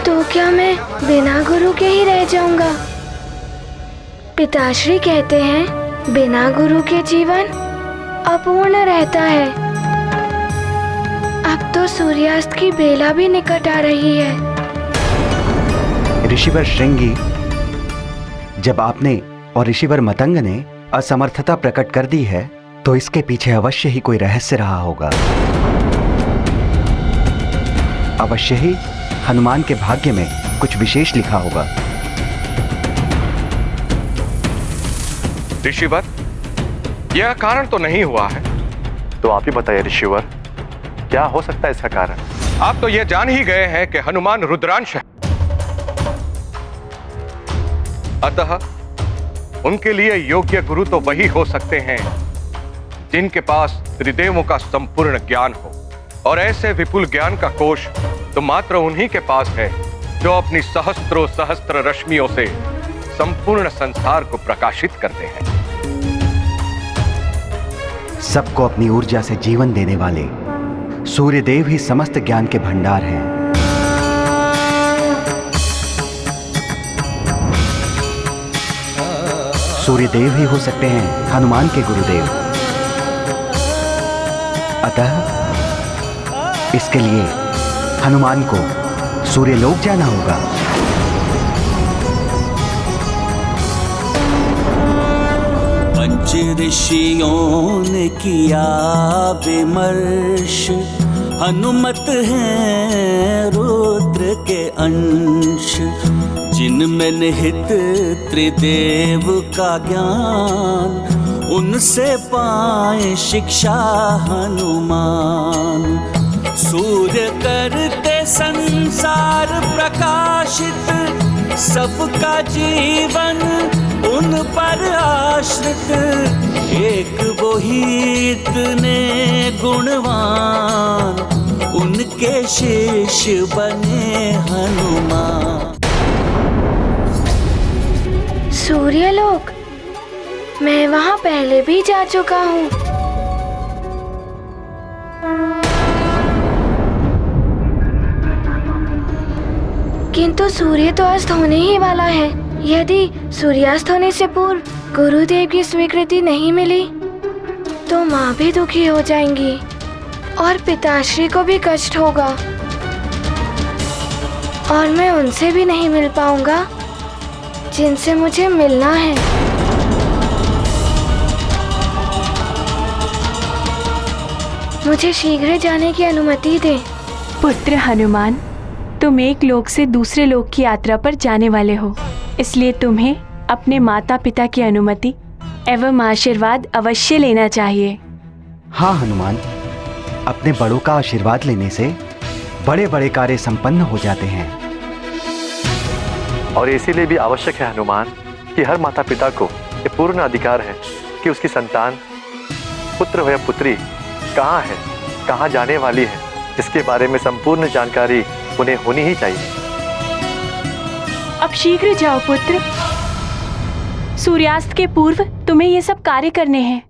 तो क्या मैं बिना गुरु के ही रह जाऊंगा? पिताश्री कहते हैं बिना गुरु के जीवन अपूर्ण रहता है। अब तो सूर्यास्त की बेला भी निकट आ रही है। ऋषिवर श्रृंगी, जब आपने और ऋषिवर मतंग ने असमर्थता प्रकट कर दी है, तो इसके पीछे अवश्य ही कोई रहस्य रहा होगा। अवश्य ही हनुमान के भाग्य में कुछ विशेष लिखा होगा। ऋषिवर, यह कारण तो नहीं हुआ है। तो आप ही बताइए ऋषिवर, क्या हो सकता है इसका कारण? आप तो यह जान ही गए हैं कि हनुमान रुद्रांश है, अतः उनके लिए योग्य गुरु तो वही हो सकते हैं जिनके पास त्रिदेवों का संपूर्ण ज्ञान हो, और ऐसे विपुल ज्ञान का कोश तो मात्र उन्हीं के पास है जो अपनी सहस्त्रों सहस्त्र रश्मियों से संपूर्ण संसार को प्रकाशित करते हैं। सबको अपनी ऊर्जा से जीवन देने वाले सूर्यदेव ही समस्त ज्ञान के भंडार हैं। सूर्यदेव ही हो सकते हैं हनुमान के गुरुदेव। अतः इसके लिए हनुमान को सूर्यलोक जाना होगा। पंच ऋषियों ने किया विमर्श, हनुमत हैं रुद्र के अंश, जिनमें निहित त्रिदेव का ज्ञान, उनसे पाए शिक्षा हनुमान। सूर्य करते संसार प्रकाशित, सबका जीवन उन पर आश्रित, एक वो ही इतने गुणवान, उनके शिष्य बने हनुमान। सूर्यलोक, मैं वहाँ पहले भी जा चुका हूँ। किंतु सूर्य तो अस्त होने ही वाला है। यदि सूर्यास्त होने से पूर्व गुरुदेव की स्वीकृति नहीं मिली तो माँ भी दुखी हो जाएंगी और पिताश्री को भी कष्ट होगा, और मैं उनसे भी नहीं मिल पाऊंगा जिनसे मुझे मिलना है। मुझे शीघ्र जाने की अनुमति दें। पुत्र हनुमान, तुम एक लोक से दूसरे लोक की यात्रा पर जाने वाले हो, इसलिए तुम्हें अपने माता पिता की अनुमति एवं आशीर्वाद अवश्य लेना चाहिए। हाँ हनुमान, अपने बड़ों का आशीर्वाद लेने से बड़े बड़े कार्य संपन्न हो जाते हैं। और इसीलिए भी आवश्यक है हनुमान कि हर माता पिता को ये पूर्ण अधिकार है कि उसकी संतान, पुत्र हो या पुत्री, कहाँ है, कहाँ जाने वाली है, इसके बारे में संपूर्ण जानकारी उन्हें होनी ही चाहिए। अब शीघ्र जाओ पुत्र, सूर्यास्त के पूर्व तुम्हें ये सब कार्य करने हैं।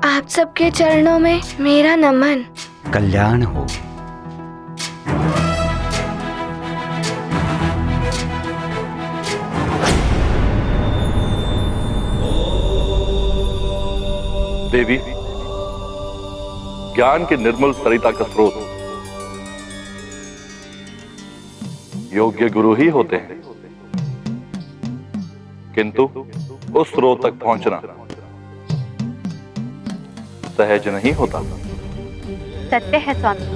आप सबके चरणों में मेरा नमन। कल्याण हो। देवी, ज्ञान की निर्मल सरिता का स्रोत योग्य गुरु ही होते हैं, किंतु उस स्रोत तक पहुंचना सहज नहीं होता। सत्य है स्वामी,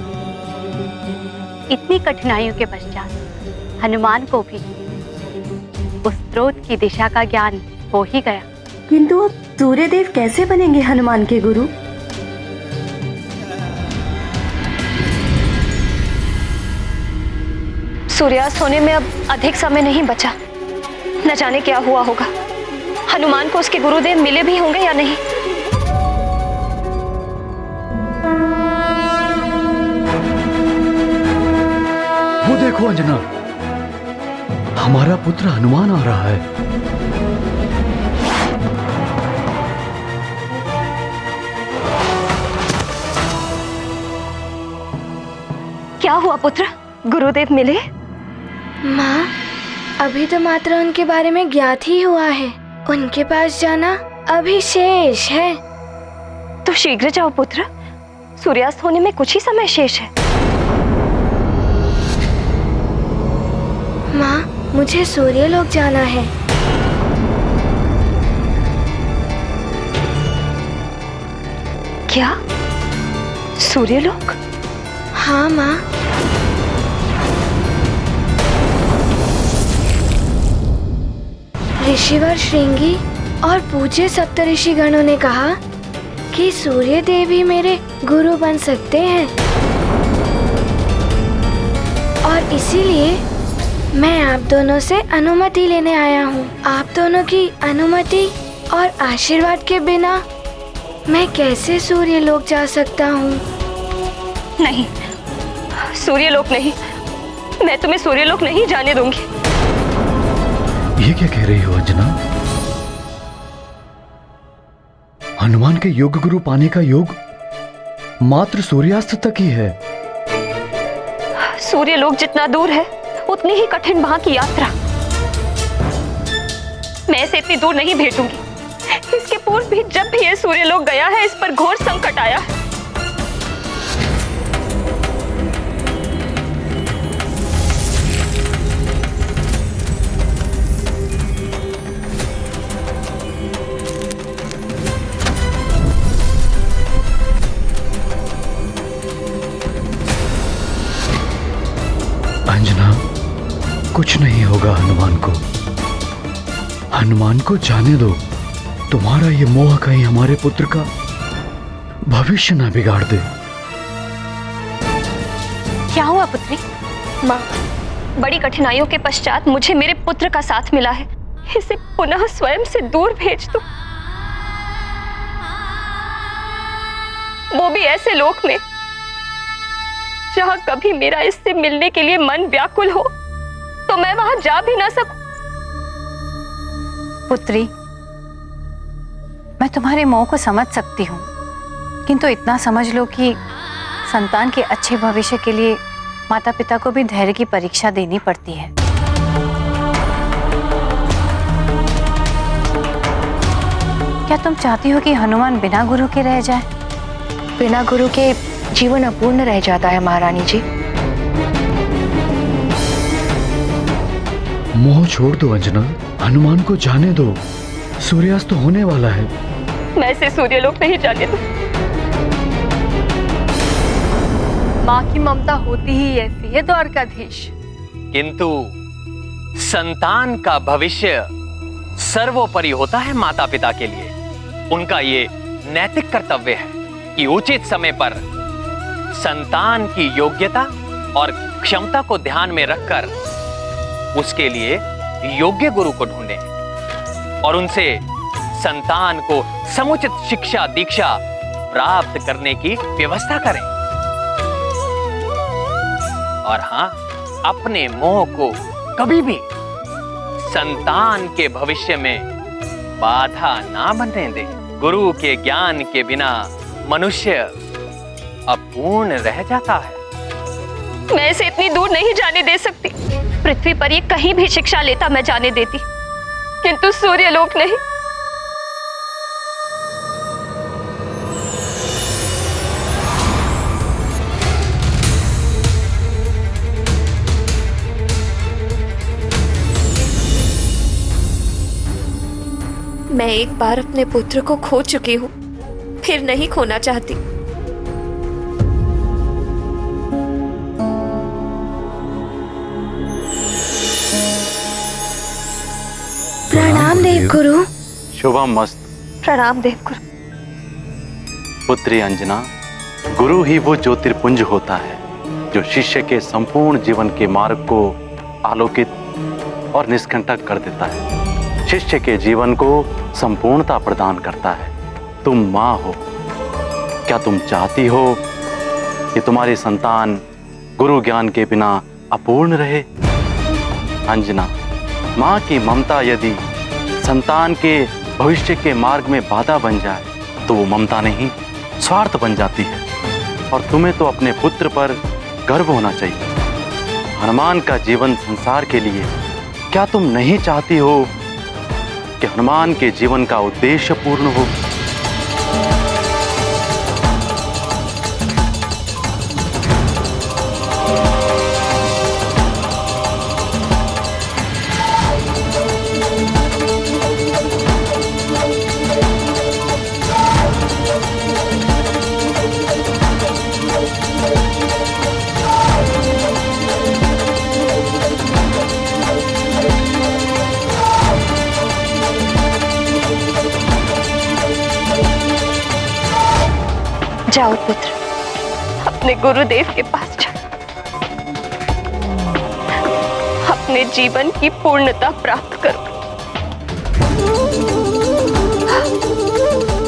इतनी कठिनाइयों के पश्चात हनुमान को भी उस स्रोत की दिशा का ज्ञान हो ही गया। किंतु सूर्यदेव कैसे बनेंगे हनुमान के गुरु? सूर्यास्त होने में अब अधिक समय नहीं बचा। न जाने क्या हुआ होगा, हनुमान को उसके गुरुदेव मिले भी होंगे या नहीं। वो देखो अंजना, हमारा पुत्र हनुमान आ रहा है। क्या हुआ पुत्र, गुरुदेव मिले? माँ, अभी तो मात्र उनके बारे में ज्ञात ही हुआ है। उनके पास जाना अभी शेष है। तो शीघ्र जाओ पुत्र, सूर्यास्त होने में कुछ ही समय शेष है। माँ, मुझे सूर्यलोक जाना है। क्या? सूर्यलोक? हाँ माँ। ऋषिवर श्रृंगी और पूज्य सप्तऋषि गणों ने कहा कि सूर्य देव ही मेरे गुरु बन सकते हैं, और इसीलिए मैं आप दोनों से अनुमति लेने आया हूँ। आप दोनों की अनुमति और आशीर्वाद के बिना मैं कैसे सूर्यलोक जा सकता हूँ? नहीं, सूर्यलोक नहीं, मैं तुम्हें सूर्यलोक नहीं जाने दूंगी। ये क्या कह रही हो अंजना? हनुमान के योग गुरु पाने का योग मात्र सूर्यास्त तक ही है। सूर्यलोक जितना दूर है उतनी ही कठिन वहां की यात्रा। मैं इसे इतनी दूर नहीं भेजूंगी। इसके पूर्व भी जब भी ये सूर्यलोक गया है, इस पर घोर संकट आया है। अंजना, कुछ नहीं होगा हनुमान को। हनुमान को जाने दो। तुम्हारा ये मोह कहीं हमारे पुत्र का भविष्य ना बिगाड़ दे। क्या हुआ पुत्री? माँ, बड़ी कठिनाइयों के पश्चात मुझे मेरे पुत्र का साथ मिला है। इसे पुनः स्वयं से दूर भेज दो, वो भी ऐसे लोक में जहां कभी मेरा इससे मिलने के लिए मन व्याकुल हो तो मैं वहां जा भी ना सकूं। पुत्री, मैं तुम्हारे मोह को समझ सकती हूँ, किंतु इतना समझ लो कि संतान के अच्छे भविष्य के लिए माता पिता को भी धैर्य की परीक्षा देनी पड़ती है। क्या तुम चाहती हो कि हनुमान बिना गुरु के रह जाए? बिना गुरु के जीवन अपूर्ण रह जाता है महारानी जी। मोह छोड़ दो अंजना, हनुमान को जाने दो। सूर्यास्त तो होने वाला है। मैं इसे सूर्यलोक नहीं जाने दूं। माँ की ममता होती ही ऐसी है द्वारकाधीश। किंतु संतान का भविष्य सर्वोपरि होता है माता पिता के लिए। उनका ये नैतिक कर्तव्य है कि उचित समय पर संतान की योग्यता और क्षमता को ध्यान में रखकर उसके लिए योग्य गुरु को ढूंढें और उनसे संतान को समुचित शिक्षा दीक्षा प्राप्त करने की व्यवस्था करें। और हां, अपने मोह को कभी भी संतान के भविष्य में बाधा ना बनने दें। गुरु के ज्ञान के बिना मनुष्य अपूर्ण रह जाता है। मैं इसे इतनी दूर नहीं जाने दे सकती। पृथ्वी पर ये कहीं भी शिक्षा लेता मैं जाने देती, किंतु सूर्यलोक नहीं। मैं एक बार अपने पुत्र को खो चुकी हूं, फिर नहीं खोना चाहती। प्रणाम देवगुरु। शुभम मस्त। प्रणाम देवगुरु। पुत्री अंजना, गुरु ही वो ज्योतिर्पुंज होता है जो शिष्य के संपूर्ण जीवन के मार्ग को आलोकित और निष्कंटक कर देता है, शिष्य के जीवन को संपूर्णता प्रदान करता है। तुम माँ हो, क्या तुम चाहती हो कि तुम्हारी संतान गुरु ज्ञान के बिना अपूर्ण रहे? अंजना, माँ की ममता यदि संतान के भविष्य के मार्ग में बाधा बन जाए तो वो ममता नहीं, स्वार्थ बन जाती है। और तुम्हें तो अपने पुत्र पर गर्व होना चाहिए। हनुमान का जीवन संसार के लिए, क्या तुम नहीं चाहती हो कि हनुमान के जीवन का उद्देश्य पूर्ण हो? जाओ पुत्र, अपने गुरुदेव के पास जाओ। अपने जीवन की पूर्णता प्राप्त करो।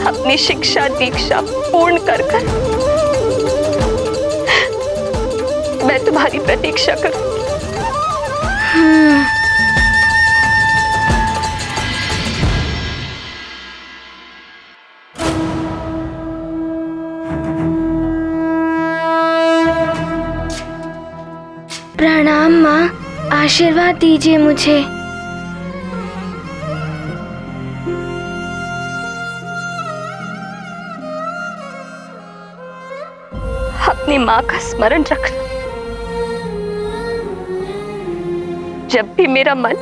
अपनी शिक्षा दीक्षा पूर्ण कर मैं तुम्हारी प्रतीक्षा करूं। प्रणाम माँ, आशीर्वाद दीजिए मुझे। माँ का स्मरण रखना। जब भी मेरा मन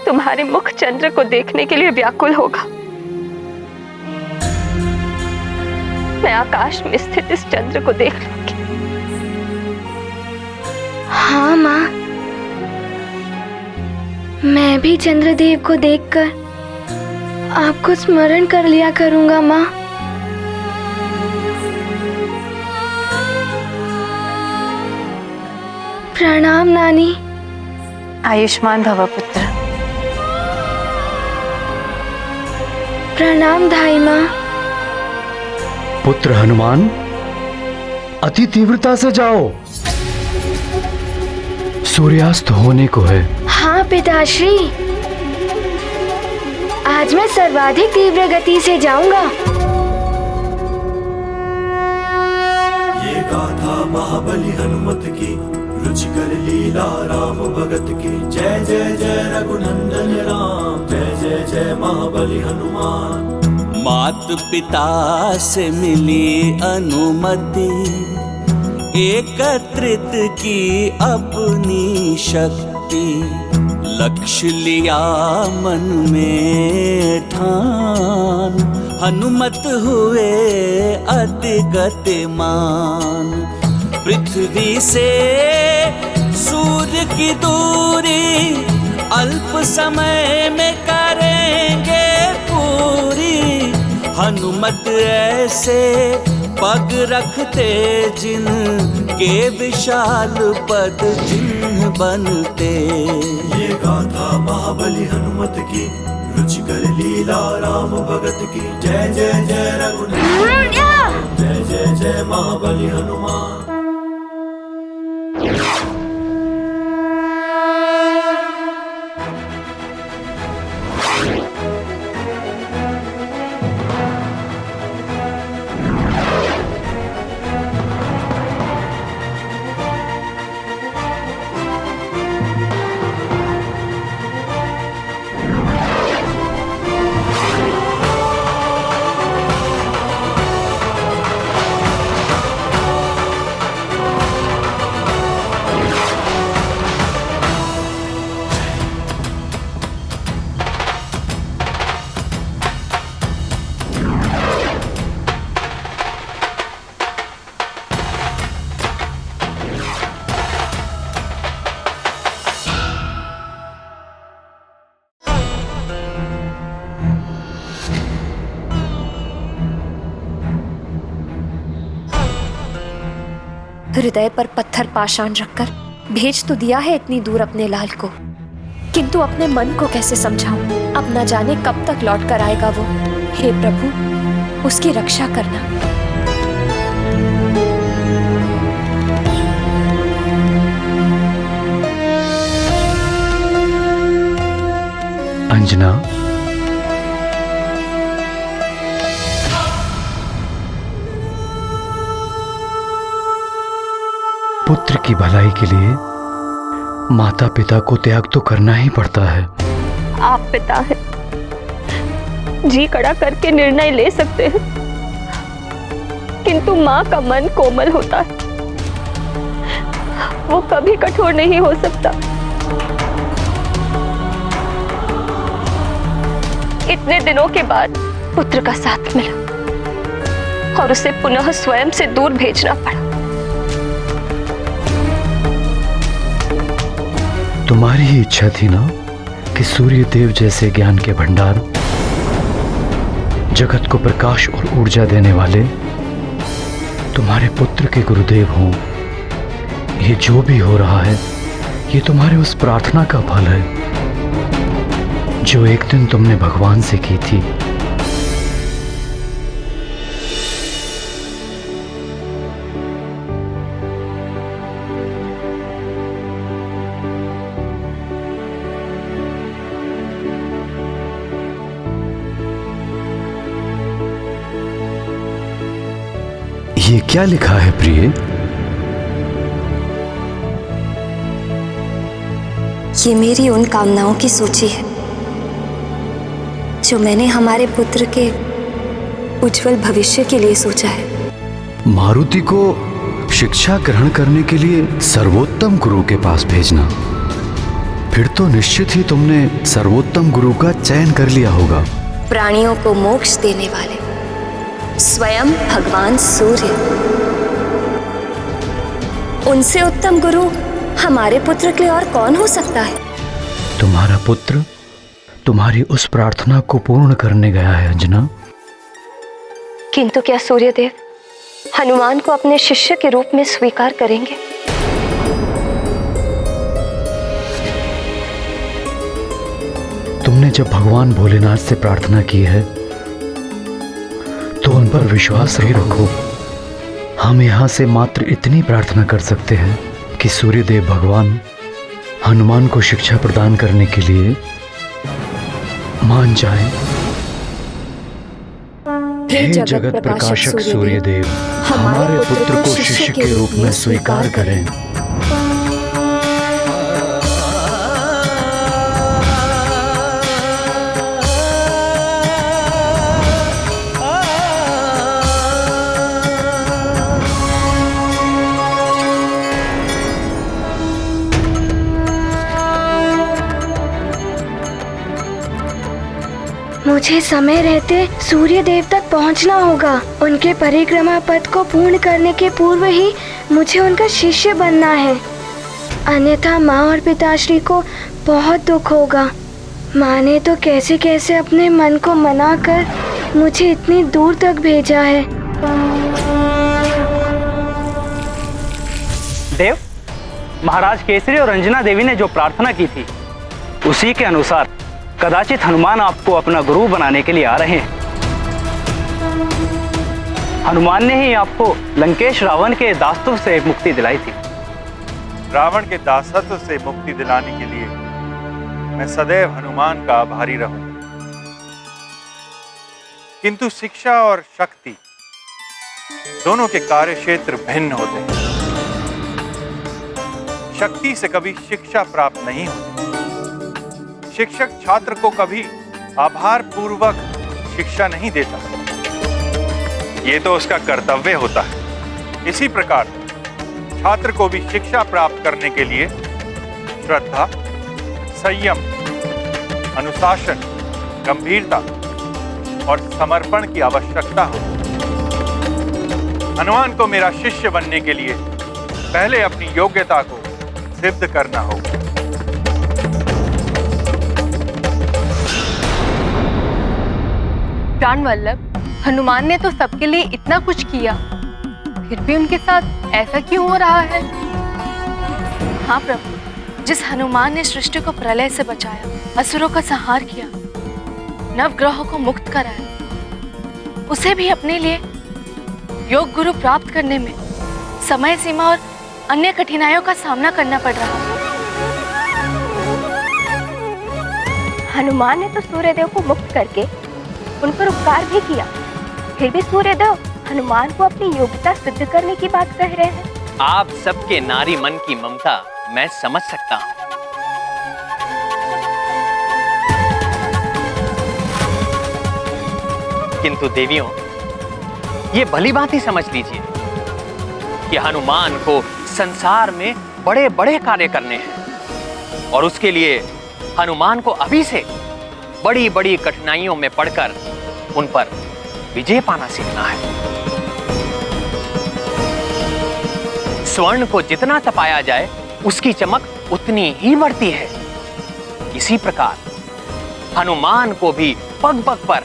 तुम्हारे मुख चंद्र को देखने के लिए व्याकुल होगा, मैं आकाश में स्थित इस चंद्र को देख लूंगी। हाँ माँ, मैं भी चंद्रदेव को देखकर आपको स्मरण कर लिया करूंगा माँ। प्रणाम नानी। आयुष्मान भव पुत्र। प्रणाम धाई माँ। पुत्र हनुमान, अति तीव्रता से जाओ, सूर्यास्त होने को है। हाँ पिताश्री, आज मैं सर्वाधिक तीव्र गति से जाऊंगा। ये गाथा महाबली हनुमत की, रुचिकर लीला राम भगत की। जय जय जय रघुनंदन राम, जय जय जय महाबली हनुमान। मात पिता से मिली अनुमति, एकत्रित की अपनी शक्ति। लक्ष्य लिया मन में ठान, हनुमत हुए अति गतिमान। पृथ्वी से सूर्य की दूरी, अल्प समय में करेंगे पूरी। हनुमत ऐसे पग रखते जिन के विशाल पद चिन्ह बनते। ये गाथा महाबली हनुमत की, रुचिकर लीला राम भगत की। जय जय जय रघुनंदन, जय जय जय महाबली हनुमान। हृदय पर पत्थर पाषाण रखकर भेज तो दिया है इतनी दूर अपने लाल को, किंतु अपने मन को कैसे समझाऊं? अब न जाने कब तक लौट कर आएगा वो। हे प्रभु, उसकी रक्षा करना। अंजना, पुत्र की भलाई के लिए माता पिता को त्याग तो करना ही पड़ता है। आप पिता हैं, जी कड़ा करके निर्णय ले सकते हैं, किंतु माँ का मन कोमल होता है, वो कभी कठोर नहीं हो सकता। इतने दिनों के बाद पुत्र का साथ मिला और उसे पुनः स्वयं से दूर भेजना पड़ा। तुम्हारी ही इच्छा थी ना कि सूर्य देव जैसे ज्ञान के भंडार, जगत को प्रकाश और ऊर्जा देने वाले तुम्हारे पुत्र के गुरुदेव हों। ये जो भी हो रहा है, ये तुम्हारे उस प्रार्थना का फल है जो एक दिन तुमने भगवान से की थी। ये क्या लिखा है प्रिय? ये मेरी उन कामनाओं की सूची है जो मैंने हमारे पुत्र के उज्जवल भविष्य के लिए सोचा है। मारुति को शिक्षा ग्रहण करने के लिए सर्वोत्तम गुरु के पास भेजना। फिर तो निश्चित ही तुमने सर्वोत्तम गुरु का चयन कर लिया होगा। प्राणियों को मोक्ष देने वाले स्वयं भगवान सूर्य, उनसे उत्तम गुरु हमारे पुत्र के लिए और कौन हो सकता है? तुम्हारा पुत्र तुम्हारी उस प्रार्थना को पूर्ण करने गया है अंजना। किंतु क्या सूर्यदेव हनुमान को अपने शिष्य के रूप में स्वीकार करेंगे? तुमने जब भगवान भोलेनाथ से प्रार्थना की है तो उन पर विश्वास ही रखो। हम यहां से मात्र इतनी प्रार्थना कर सकते हैं कि सूर्यदेव भगवान हनुमान को शिक्षा प्रदान करने के लिए मान जाएं। हे जगत प्रकाशक सूर्यदेव, हमारे पुत्र को शिष्य के रूप में स्वीकार करें। मुझे समय रहते सूर्य देव तक पहुंचना होगा। उनके परिक्रमा पथ को पूर्ण करने के पूर्व ही मुझे उनका शिष्य बनना है, अन्यथा माँ और पिताश्री को बहुत दुख होगा। माँ ने तो कैसे कैसे अपने मन को मनाकर मुझे इतनी दूर तक भेजा है। देव, महाराज केसरी और अंजना देवी ने जो प्रार्थना की थी उसी के अनुसार कदाचित हनुमान आपको अपना गुरु बनाने के लिए आ रहे हैं। हनुमान ने ही आपको लंकेश रावण के दासत्व से मुक्ति दिलाई थी। रावण के दासत्व से मुक्ति दिलाने के लिए मैं सदैव हनुमान का आभारी रहूंगा। किंतु शिक्षा और शक्ति दोनों के कार्य क्षेत्र भिन्न होते हैं। शक्ति से कभी शिक्षा प्राप्त नहीं होती। शिक्षक छात्र को कभी आभार पूर्वक शिक्षा नहीं देता, ये तो उसका कर्तव्य होता है। इसी प्रकार छात्र को भी शिक्षा प्राप्त करने के लिए श्रद्धा, संयम, अनुशासन, गंभीरता और समर्पण की आवश्यकता होती है। हनुमान को मेरा शिष्य बनने के लिए पहले अपनी योग्यता को सिद्ध करना होगा। प्राण वल्लभ, हनुमान ने तो सबके लिए इतना कुछ किया, फिर भी उनके साथ ऐसा क्यों हो रहा है? हाँ प्रभु, जिस हनुमान ने सृष्टि को प्रलय से बचाया, असुरों का संहार किया, नवग्रहों को मुक्त कराया, उसे भी अपने लिए योग गुरु प्राप्त करने में समय सीमा और अन्य कठिनाइयों का सामना करना पड़ रहा है। हनुमान ने तो सूर्यदेव को मुक्त करके उन पर उपकार भी किया, फिर भी सूर्यदेव हनुमान को अपनी योग्यता सिद्ध करने की बात कह रहे हैं। आप सबके नारी मन की ममता मैं समझ सकता हूं, किंतु देवियों, ये भली भांति समझ लीजिए कि हनुमान को संसार में बड़े बड़े कार्य करने हैं और उसके लिए हनुमान को अभी से बड़ी बड़ी कठिनाइयों में पड़कर उन पर विजय पाना सीखना है। स्वर्ण को जितना तपाया जाए उसकी चमक उतनी ही बढ़ती है। इसी प्रकार हनुमान को भी पग पग पर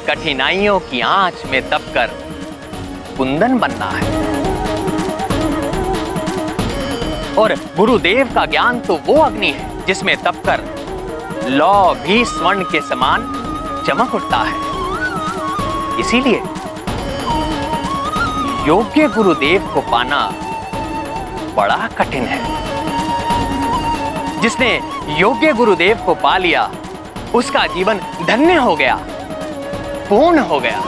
कठिनाइयों की आंच में दबकर कुंदन बनना है। और गुरुदेव का ज्ञान तो वो अग्नि है जिसमें दबकर लौ भी स्वर्ण के समान चमक उठता है। इसीलिए योग्य गुरुदेव को पाना बड़ा कठिन है। जिसने योग्य गुरुदेव को पा लिया उसका जीवन धन्य हो गया, पूर्ण हो गया।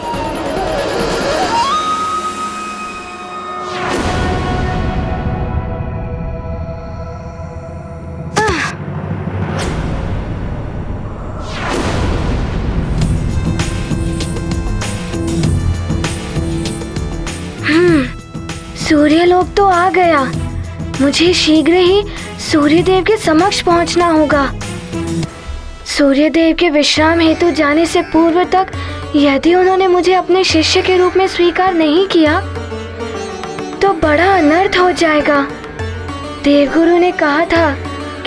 सूर्यलोक तो आ गया। मुझे शीघ्र ही सूर्यदेव के समक्ष पहुंचना होगा। सूर्यदेव के विश्राम हेतु जाने से पूर्व तक यदि उन्होंने मुझे अपने शिष्य के रूप में स्वीकार नहीं किया तो बड़ा अनर्थ हो जाएगा। देवगुरु ने कहा था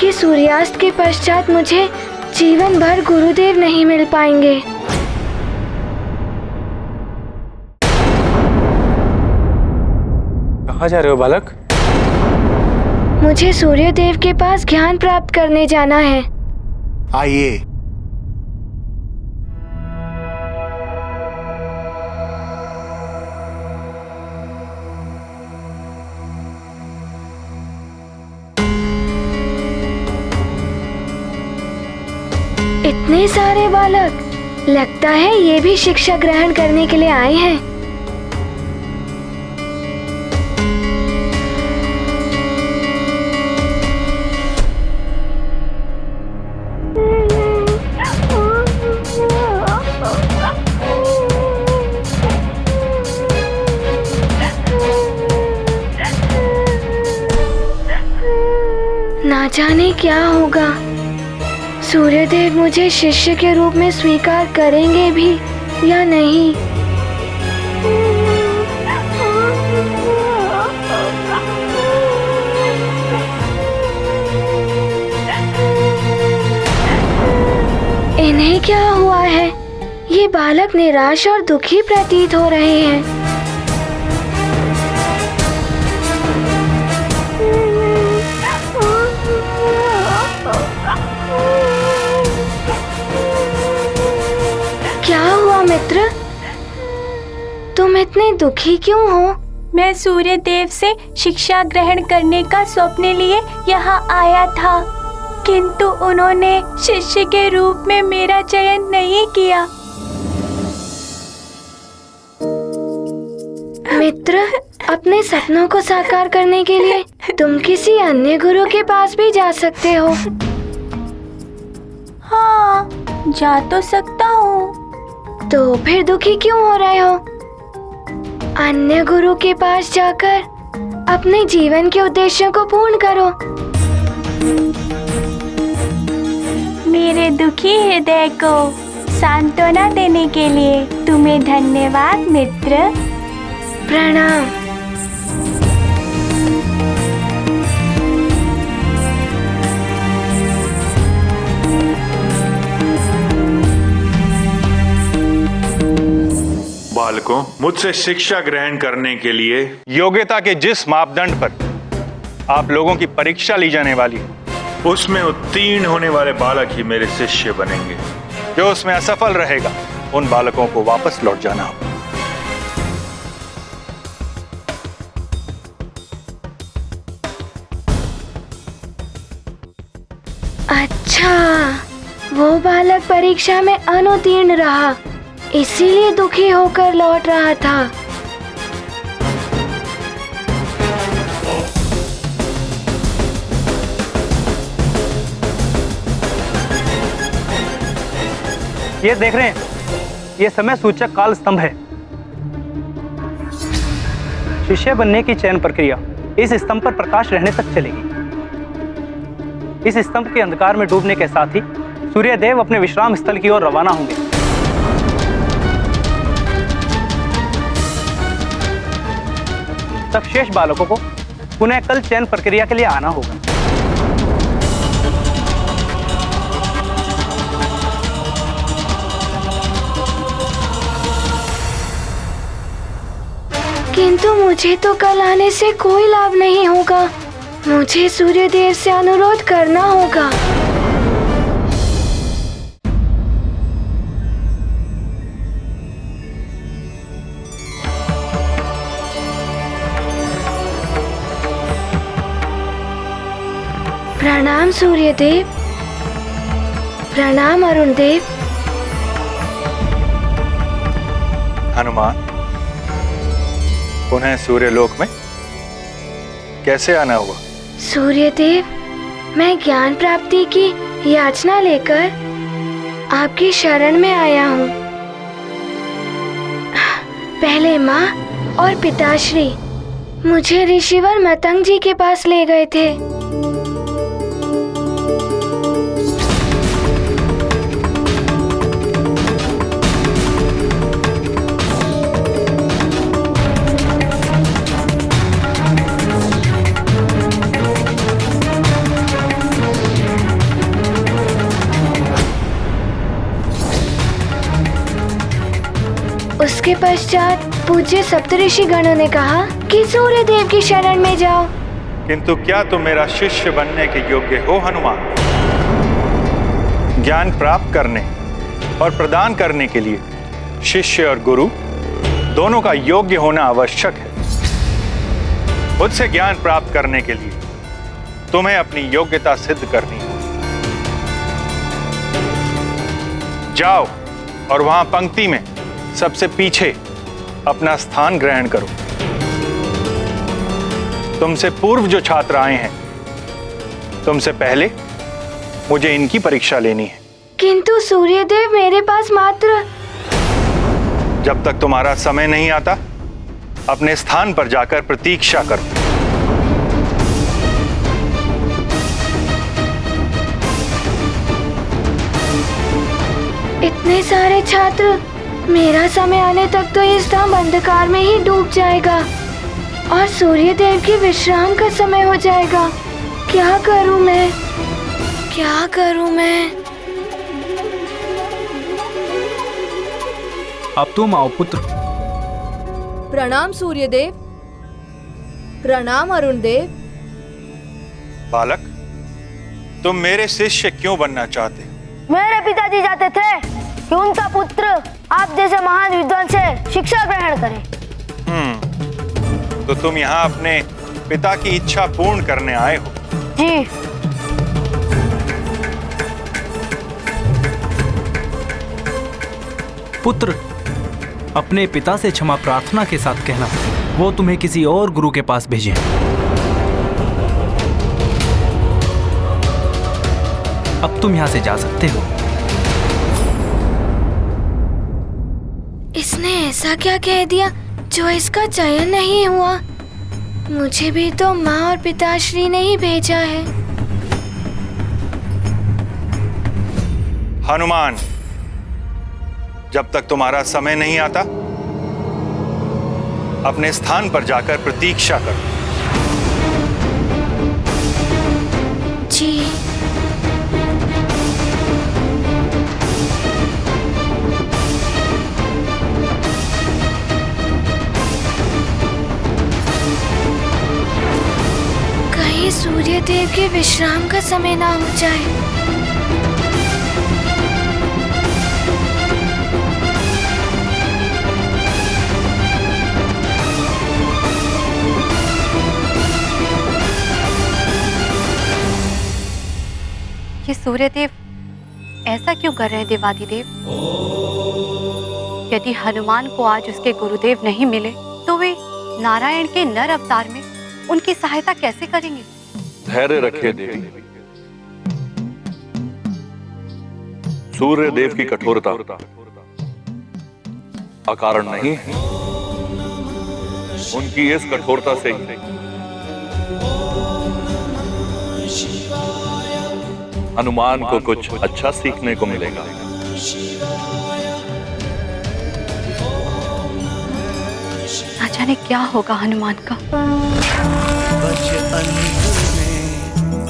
कि सूर्यास्त के पश्चात मुझे जीवन भर गुरुदेव नहीं मिल पाएंगे। कहाँ जा रहे हो बालक? मुझे सूर्यदेव के पास ज्ञान प्राप्त करने जाना है। आइए। इतने सारे बालक, लगता है ये भी शिक्षा ग्रहण करने के लिए आए हैं। ना जाने क्या होगा। सूर्यदेव मुझे शिष्य के रूप में स्वीकार करेंगे भी या नहीं। इन्हें क्या हुआ है? ये बालक निराश और दुखी प्रतीत हो रहे हैं। क्या हुआ मित्र? तुम इतने दुखी क्यों हो? मैं सूर्यदेव से शिक्षा ग्रहण करने का स्वप्न लिए यहाँ आया था, किंतु उन्होंने शिष्य के रूप में मेरा चयन नहीं किया। मित्र, अपने सपनों को साकार करने के लिए तुम किसी अन्य गुरु के पास भी जा सकते हो। हाँ, जा तो सकता हूँ। तो फिर दुखी क्यों हो रहे हो? अन्य गुरु के पास जाकर अपने जीवन के उद्देश्यों को पूर्ण करो। मेरे दुखी हृदय को सांत्वना देने के लिए तुम्हें धन्यवाद मित्र। प्रणाम। बालकों, मुझसे शिक्षा ग्रहण करने के लिए योग्यता के जिस मापदंड पर आप लोगों की परीक्षा ली जाने वाली है, उसमें उत्तीर्ण होने वाले बालक ही मेरे शिष्य बनेंगे। जो उसमें असफल रहेगा उन बालकों को वापस लौट जाना होगा। अच्छा, वो बालक परीक्षा में अनुत्तीर्ण रहा, इसीलिए दुखी होकर लौट रहा था। ये देख रहे हैं, ये समय सूचक काल स्तंभ है। शिष्य बनने की चयन प्रक्रिया इस स्तंभ पर प्रकाश रहने तक चलेगी। इस स्तंभ के अंधकार में डूबने के साथ ही सूर्यदेव अपने विश्राम स्थल की ओर रवाना होंगे। तब शेष बालकों को पुनः कल चयन प्रक्रिया के लिए आना होगा। किंतु मुझे तो कल आने से कोई लाभ नहीं होगा। मुझे सूर्यदेव से अनुरोध करना होगा। प्रणाम सूर्यदेव। प्रणाम अरुण देव। हनुमान, पुनः सूर्यलोक में कैसे आना हुआ? सूर्यदेव, मैं ज्ञान प्राप्ति की याचना लेकर आपकी शरण में आया हूँ। पहले माँ और पिताश्री मुझे ऋषिवर मतंग जी के पास ले गए थे। उसके पश्चात पूज्य सप्तऋषि गणों ने कहा कि सूर्य देव की शरण में जाओ। किंतु क्या तुम मेरा शिष्य बनने के योग्य हो हनुमान? ज्ञान प्राप्त करने और प्रदान करने के लिए शिष्य और गुरु दोनों का योग्य होना आवश्यक है। मुझसे ज्ञान प्राप्त करने के लिए तुम्हें अपनी योग्यता सिद्ध करनी है। जाओ और वहां पंक्ति में सबसे पीछे अपना स्थान ग्रहण करो। तुमसे पूर्व जो छात्र आए हैं, तुमसे पहले मुझे इनकी परीक्षा लेनी है। किंतु सूर्यदेव मेरे पास मात्र। जब तक तुम्हारा समय नहीं आता, अपने स्थान पर जाकर प्रतीक्षा करो। इतने सारे छात्र, मेरा समय आने तक तो ये स्तंभ अंधकार में ही डूब जाएगा और सूर्यदेव की विश्राम का समय हो जाएगा। क्या करूं मैं? क्या करूं मैं? अब तुम आओ पुत्र। प्रणाम सूर्यदेव। प्रणाम अरुण देव। बालक, तुम मेरे शिष्य क्यों बनना चाहते हो? मेरे पिताजी चाहते थे कि उनका पुत्र आप जैसे महान विद्वान से शिक्षा ग्रहण करे। तो तुम यहाँ अपने पिता की इच्छा पूर्ण करने आए हो? जी। पुत्र, अपने पिता से क्षमा प्रार्थना के साथ कहना वो तुम्हें किसी और गुरु के पास भेजें। अब तुम यहाँ से जा सकते हो। इसने ऐसा क्या कह दिया जो इसका चयन नहीं हुआ? मुझे भी तो माँ और पिताश्री ने ही भेजा है। हनुमान, जब तक तुम्हारा समय नहीं आता, अपने स्थान पर जाकर प्रतीक्षा करो। जी। सूर्यदेव के विश्राम का समय ना हो जाए। ये सूर्यदेव ऐसा क्यों कर रहे हैं देवाधिदेव? यदि हनुमान को आज उसके गुरुदेव नहीं मिले तो वे नारायण के नर अवतार में उनकी सहायता कैसे करेंगे? धैर्य रखिए देवी। सूर्य देव की कठोरता अकारण नहीं है। उनकी इस कठोरता से ही हनुमान को कुछ अच्छा सीखने को मिलेगा। ना जाने क्या होगा हनुमान का।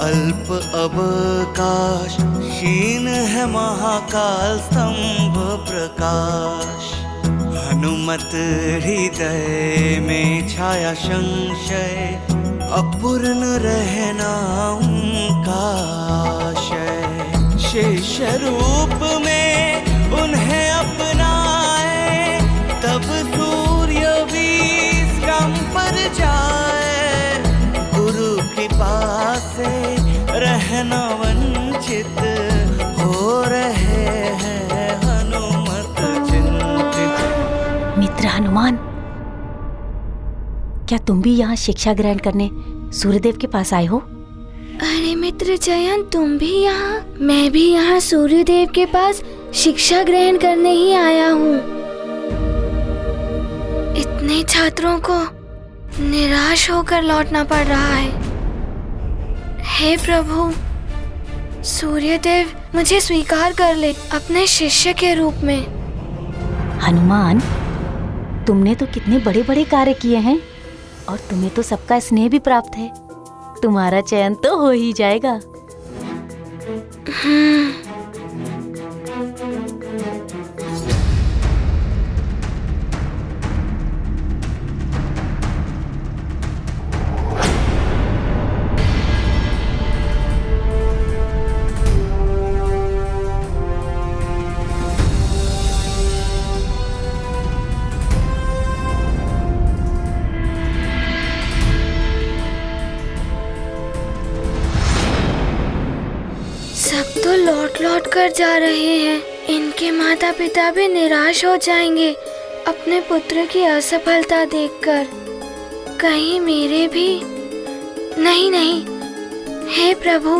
अल्प अवकाश, क्षीण है महाकाल स्तंभ प्रकाश। हनुमत हृदय में छाया संशय, अपूर्ण रहना उनका आशय। शिष्य रूप में उन्हें अपनाए, तब सूर्य भी स्तंभ पर जाए। गुरु कृपा से रहना वंचित हो रहे हैं हनुमत चिंतित। मित्र हनुमान, क्या तुम भी यहाँ शिक्षा ग्रहण करने सूर्यदेव के पास आए हो? अरे मित्र जयन, तुम भी यहाँ? मैं भी यहाँ सूर्यदेव के पास शिक्षा ग्रहण करने ही आया हूँ। इतने छात्रों को निराश होकर लौटना पड़ रहा है। हे प्रभु, सूर्यदेव मुझे स्वीकार कर ले अपने शिष्य के रूप में। हनुमान, तुमने तो कितने बड़े बड़े कार्य किए हैं और तुम्हें तो सबका स्नेह भी प्राप्त है। तुम्हारा चयन तो हो ही जाएगा। सब तो लौट लौट कर जा रहे हैं। इनके माता पिता भी निराश हो जाएंगे अपने पुत्र की असफलता देखकर। कहीं मेरे भी नहीं। हे प्रभु,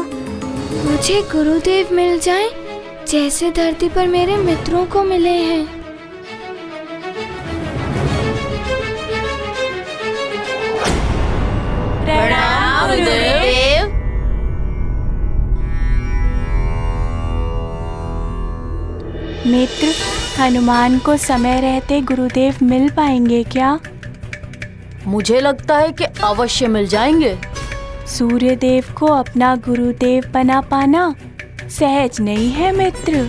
मुझे गुरुदेव मिल जाएं जैसे धरती पर मेरे मित्रों को मिले हैं। प्रणाम गुरुदेव। मित्र, हनुमान को समय रहते गुरुदेव मिल पाएंगे क्या? मुझे लगता है कि अवश्य मिल जाएंगे। सूर्यदेव को अपना गुरुदेव बना पाना सहज नहीं है मित्र।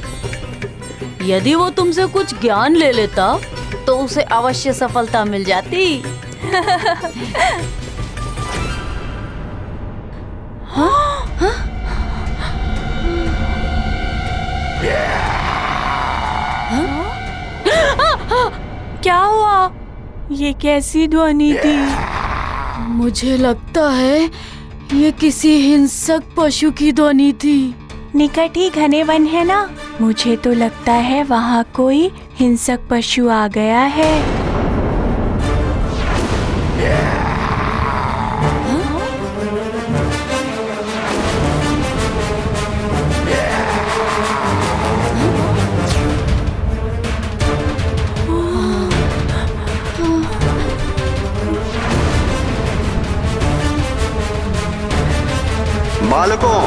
यदि वो तुमसे कुछ ज्ञान ले लेता तो उसे अवश्य सफलता मिल जाती। क्या हुआ? ये कैसी ध्वनि थी? मुझे लगता है ये किसी हिंसक पशु की ध्वनि थी। निकट ही घने वन है ना, मुझे तो लगता है वहाँ कोई हिंसक पशु आ गया है। बालकों,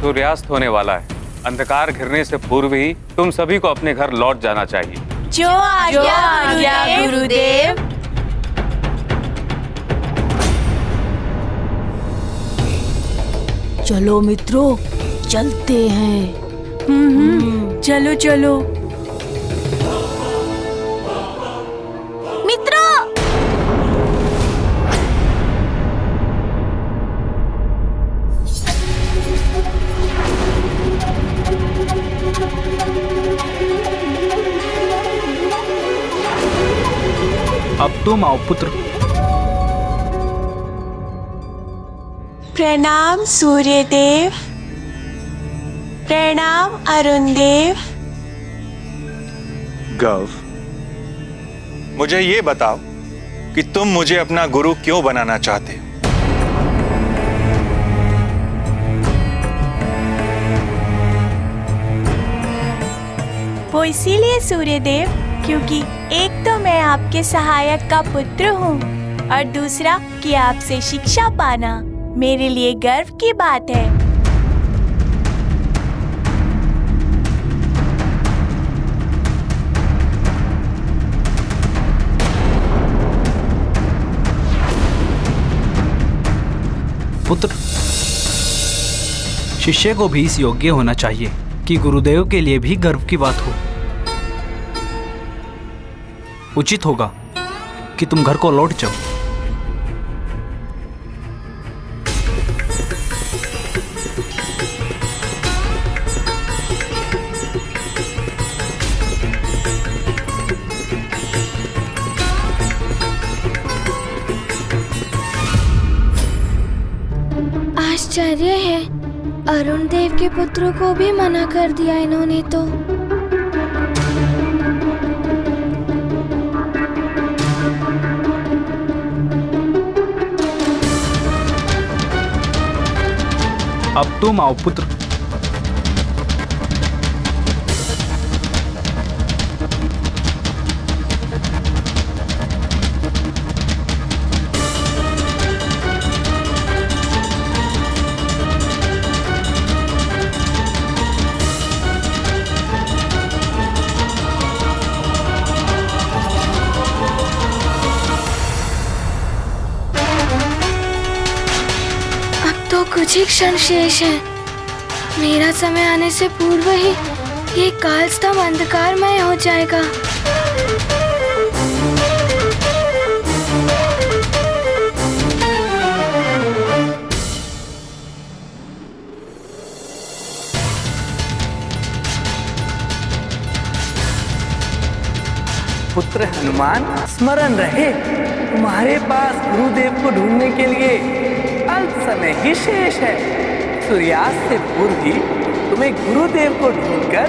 सूर्यास्त होने वाला है। अंधकार घिरने से पूर्व ही तुम सभी को अपने घर लौट जाना चाहिए। जो आज्ञा गुरुदेव। चलो मित्रों, चलते हैं। चलो चलो मित्रों। अब तुम आओ पुत्र। प्रणाम सूर्यदेव। प्रणाम अरुण देव। गव, मुझे ये बताओ कि तुम मुझे अपना गुरु क्यों बनाना चाहते हो? वो इसीलिए सूर्यदेव, क्योंकि एक तो मैं आपके सहायक का पुत्र हूँ और दूसरा कि आपसे शिक्षा पाना मेरे लिए गर्व की बात है। पुत्र, शिष्य को भी इस योग्य होना चाहिए कि गुरुदेव के लिए भी गर्व की बात हो। उचित होगा कि तुम घर को लौट जाओ। आश्चर्य है, अरुण देव के पुत्र को भी मना कर दिया इन्होंने तो। अब तुम आओ पुत्र। तो कुछ ही क्षण शेष है। मेरा समय आने से पूर्व ही ये कालस्तंभ अंधकारमय हो जाएगा। पुत्र हनुमान, स्मरण रहे तुम्हारे पास गुरुदेव को ढूंढने के लिए अल्प समय ही शेष है। सूर्यास्त से पूर्व ही तुम्हें गुरुदेव को ढूंढकर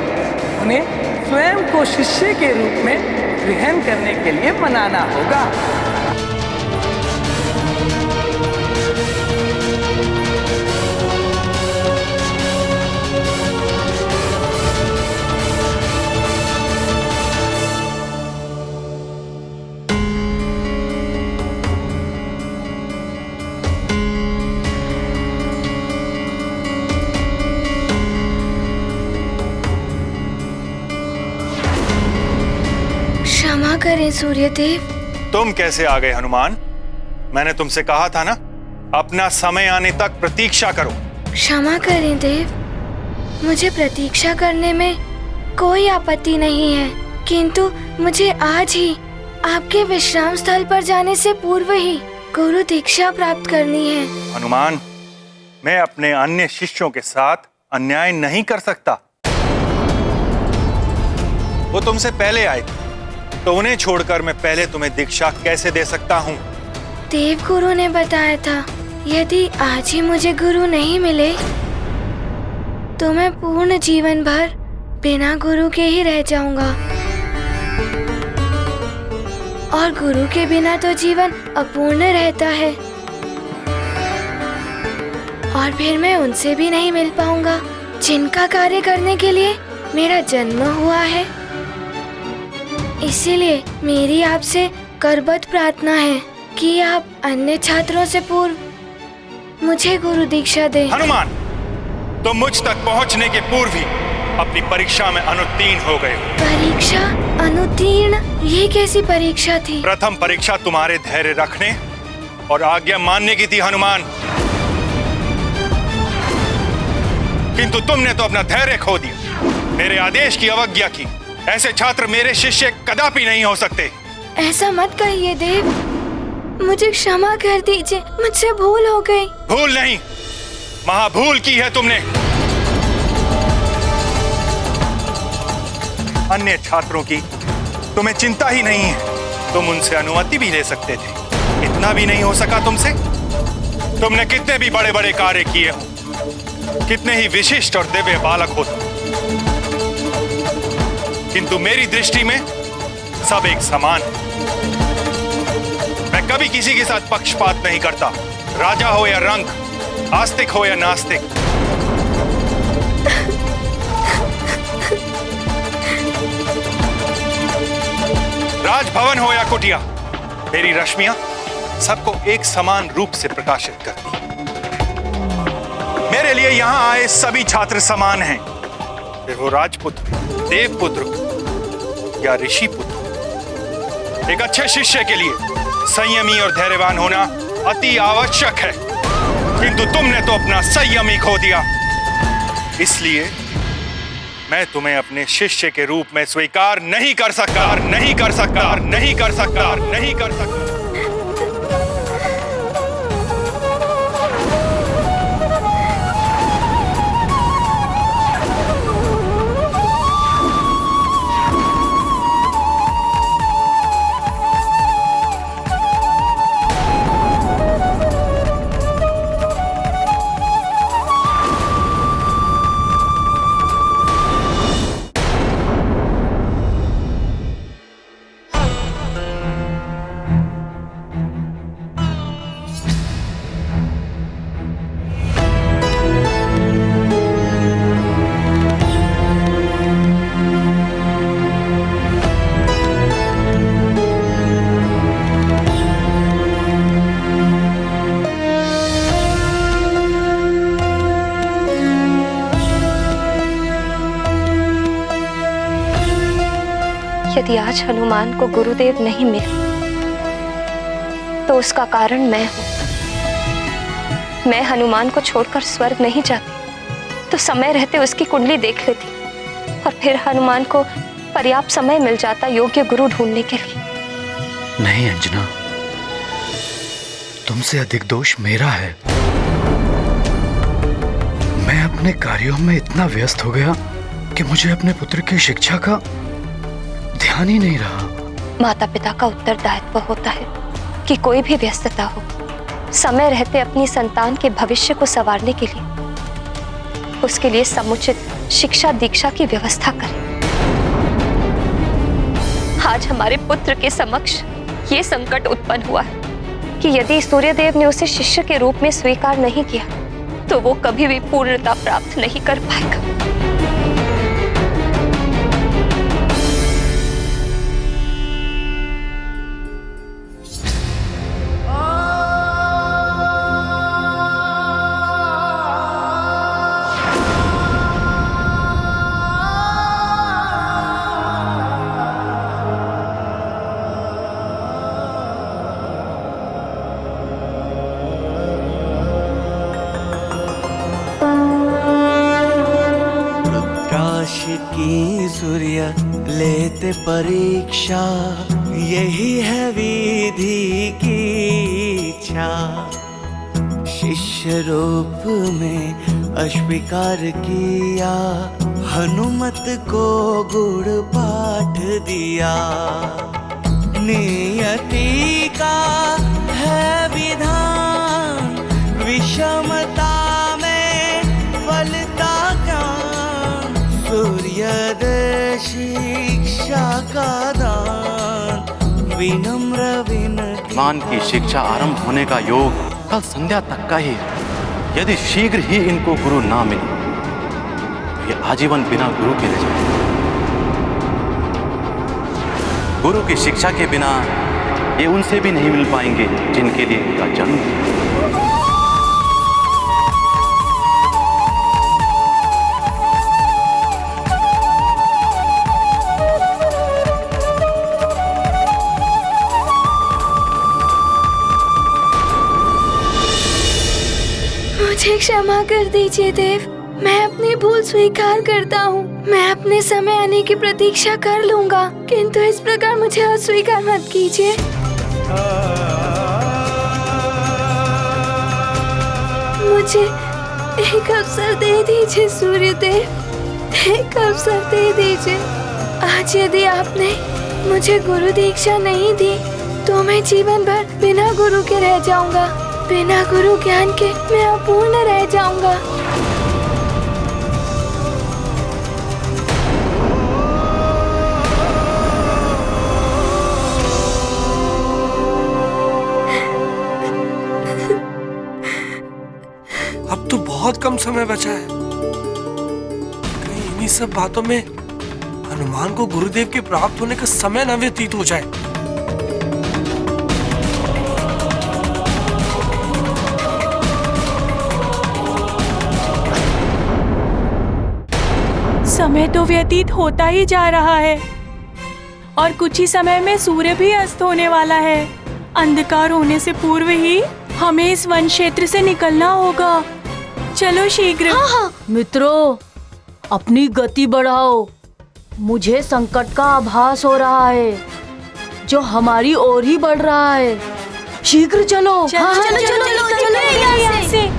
उन्हें स्वयं को शिष्य के रूप में ग्रहण करने के लिए मनाना होगा। क्षमा करें सूर्यदेव। तुम कैसे आ गए हनुमान? मैंने तुमसे कहा था ना, अपना समय आने तक प्रतीक्षा करो। क्षमा करें देव, मुझे प्रतीक्षा करने में कोई आपत्ति नहीं है, किंतु मुझे आज ही आपके विश्राम स्थल पर जाने से पूर्व ही गुरु दीक्षा प्राप्त करनी है। हनुमान, मैं अपने अन्य शिष्यों के साथ अन्याय नहीं कर सकता। वो तुमसे पहले आए तो उन्हें छोड़कर मैं पहले तुम्हें दीक्षा कैसे दे सकता हूँ? देव गुरु ने बताया था यदि आज ही मुझे गुरु नहीं मिले तो मैं पूर्ण जीवन भर बिना गुरु के ही रह जाऊंगा, और गुरु के बिना तो जीवन अपूर्ण रहता है, और फिर मैं उनसे भी नहीं मिल पाऊंगा जिनका कार्य करने के लिए मेरा जन्म हुआ है। इसीलिए मेरी आपसे करबद्ध प्रार्थना है कि आप अन्य छात्रों से पूर्व मुझे गुरु दीक्षा दें। हनुमान, तुम मुझ तक पहुंचने के पूर्व ही अपनी परीक्षा में अनुत्तीर्ण हो गए। परीक्षा अनुत्तीर्ण? ये कैसी परीक्षा थी? प्रथम परीक्षा तुम्हारे धैर्य रखने और आज्ञा मानने की थी हनुमान, किंतु तुमने तो अपना धैर्य खो दिया, मेरे आदेश की अवज्ञा की। ऐसे छात्र मेरे शिष्य कदापि नहीं हो सकते। ऐसा मत कहिए देव, मुझे क्षमा कर दीजिए, मुझसे भूल हो गई। भूल नहीं, महाभूल की है तुमने। अन्य छात्रों की तुम्हें चिंता ही नहीं है, तुम उनसे अनुमति भी ले सकते थे, इतना भी नहीं हो सका तुमसे? तुमने कितने भी बड़े बड़े कार्य किए हो, कितने ही विशिष्ट और दिव्य बालक हो, किंतु मेरी दृष्टि में सब एक समान है। मैं कभी किसी के साथ पक्षपात नहीं करता, राजा हो या रंक, आस्तिक हो या नास्तिक। राजभवन हो या कुटिया, मेरी रश्मियां सबको एक समान रूप से प्रकाशित करती हैं। मेरे लिए यहां आए सभी छात्र समान हैं, फिर वो राजपुत्र, देवपुत्र या ऋषि पुत्र। एक अच्छे शिष्य के लिए संयमी और धैर्यवान होना अति आवश्यक है, किंतु तुमने तो अपना संयम ही खो दिया। इसलिए मैं तुम्हें अपने शिष्य के रूप में स्वीकार नहीं कर सकता, नहीं कर सकता, नहीं कर सकता, नहीं कर सकता। यदि आज हनुमान को गुरुदेव नहीं मिले तो उसका कारण मैं हूं। मैं हनुमान को छोड़कर स्वर्ग नहीं जाती तो समय रहते उसकी कुंडली देख लेती और फिर हनुमान को पर्याप्त समय मिल जाता योग्य गुरु ढूंढने के लिए। नहीं अंजना, तुमसे अधिक दोष मेरा है। मैं अपने कार्यों में इतना व्यस्त हो गया कि मुझे अपने पुत्र की शिक्षा का ध्यान ही नहीं रहा। माता पिता का उत्तरदायित्व होता है कि कोई भी व्यस्तता हो, समय रहते अपनी संतान के भविष्य को संवारने के लिए उसके लिए समुचित शिक्षा दीक्षा की व्यवस्था करें। आज हमारे पुत्र के समक्ष ये संकट उत्पन्न हुआ है कि यदि सूर्यदेव ने उसे शिष्य के रूप में स्वीकार नहीं किया तो वो कभी भी पूर्णता प्राप्त नहीं कर पाएगा। की सूर्य लेते परीक्षा, यही है विधि की इच्छा। शिष्य रूप में अस्वीकार किया, हनुमत को गुड़ पाठ दिया। नियति का है विधान, विषमता में फलता ज्ञान। सूर्योदय शिक्षा का दान, विनम्र विनती। मान की शिक्षा आरंभ होने का योग कल संध्या तक का ही है। यदि शीघ्र ही इनको गुरु ना मिले तो ये आजीवन बिना गुरु के रह जाएंगे। गुरु की शिक्षा के बिना ये उनसे भी नहीं मिल पाएंगे जिनके लिए इनका जन्म है। मुझे क्षमा कर दीजिए देव, मैं अपनी भूल स्वीकार करता हूँ। मैं अपने समय आने की प्रतीक्षा कर लूंगा, किंतु इस प्रकार मुझे अस्वीकार मत कीजिए। मुझे एक अवसर दे दीजिए सूर्यदेव, एक अवसर दे दीजिए। आज यदि आपने मुझे गुरु दीक्षा नहीं दी तो मैं जीवन भर बिना गुरु के रह जाऊंगा। बिना गुरु ज्ञान के मैं अपूर्ण रह जाऊंगा। अब तो बहुत कम समय बचा है। कहीं इन्हीं सब बातों में हनुमान को गुरुदेव के प्राप्त होने का समय न व्यतीत हो जाए। समय तो व्यतीत होता ही जा रहा है और कुछ ही समय में सूर्य भी अस्त होने वाला है। अंधकार होने से पूर्व ही हमें इस वन क्षेत्र से निकलना होगा। चलो शीघ्र। हाँ। मित्रों, अपनी गति बढ़ाओ। मुझे संकट का आभास हो रहा है जो हमारी ओर ही बढ़ रहा है। शीघ्र चलो। चलो यहाँ से।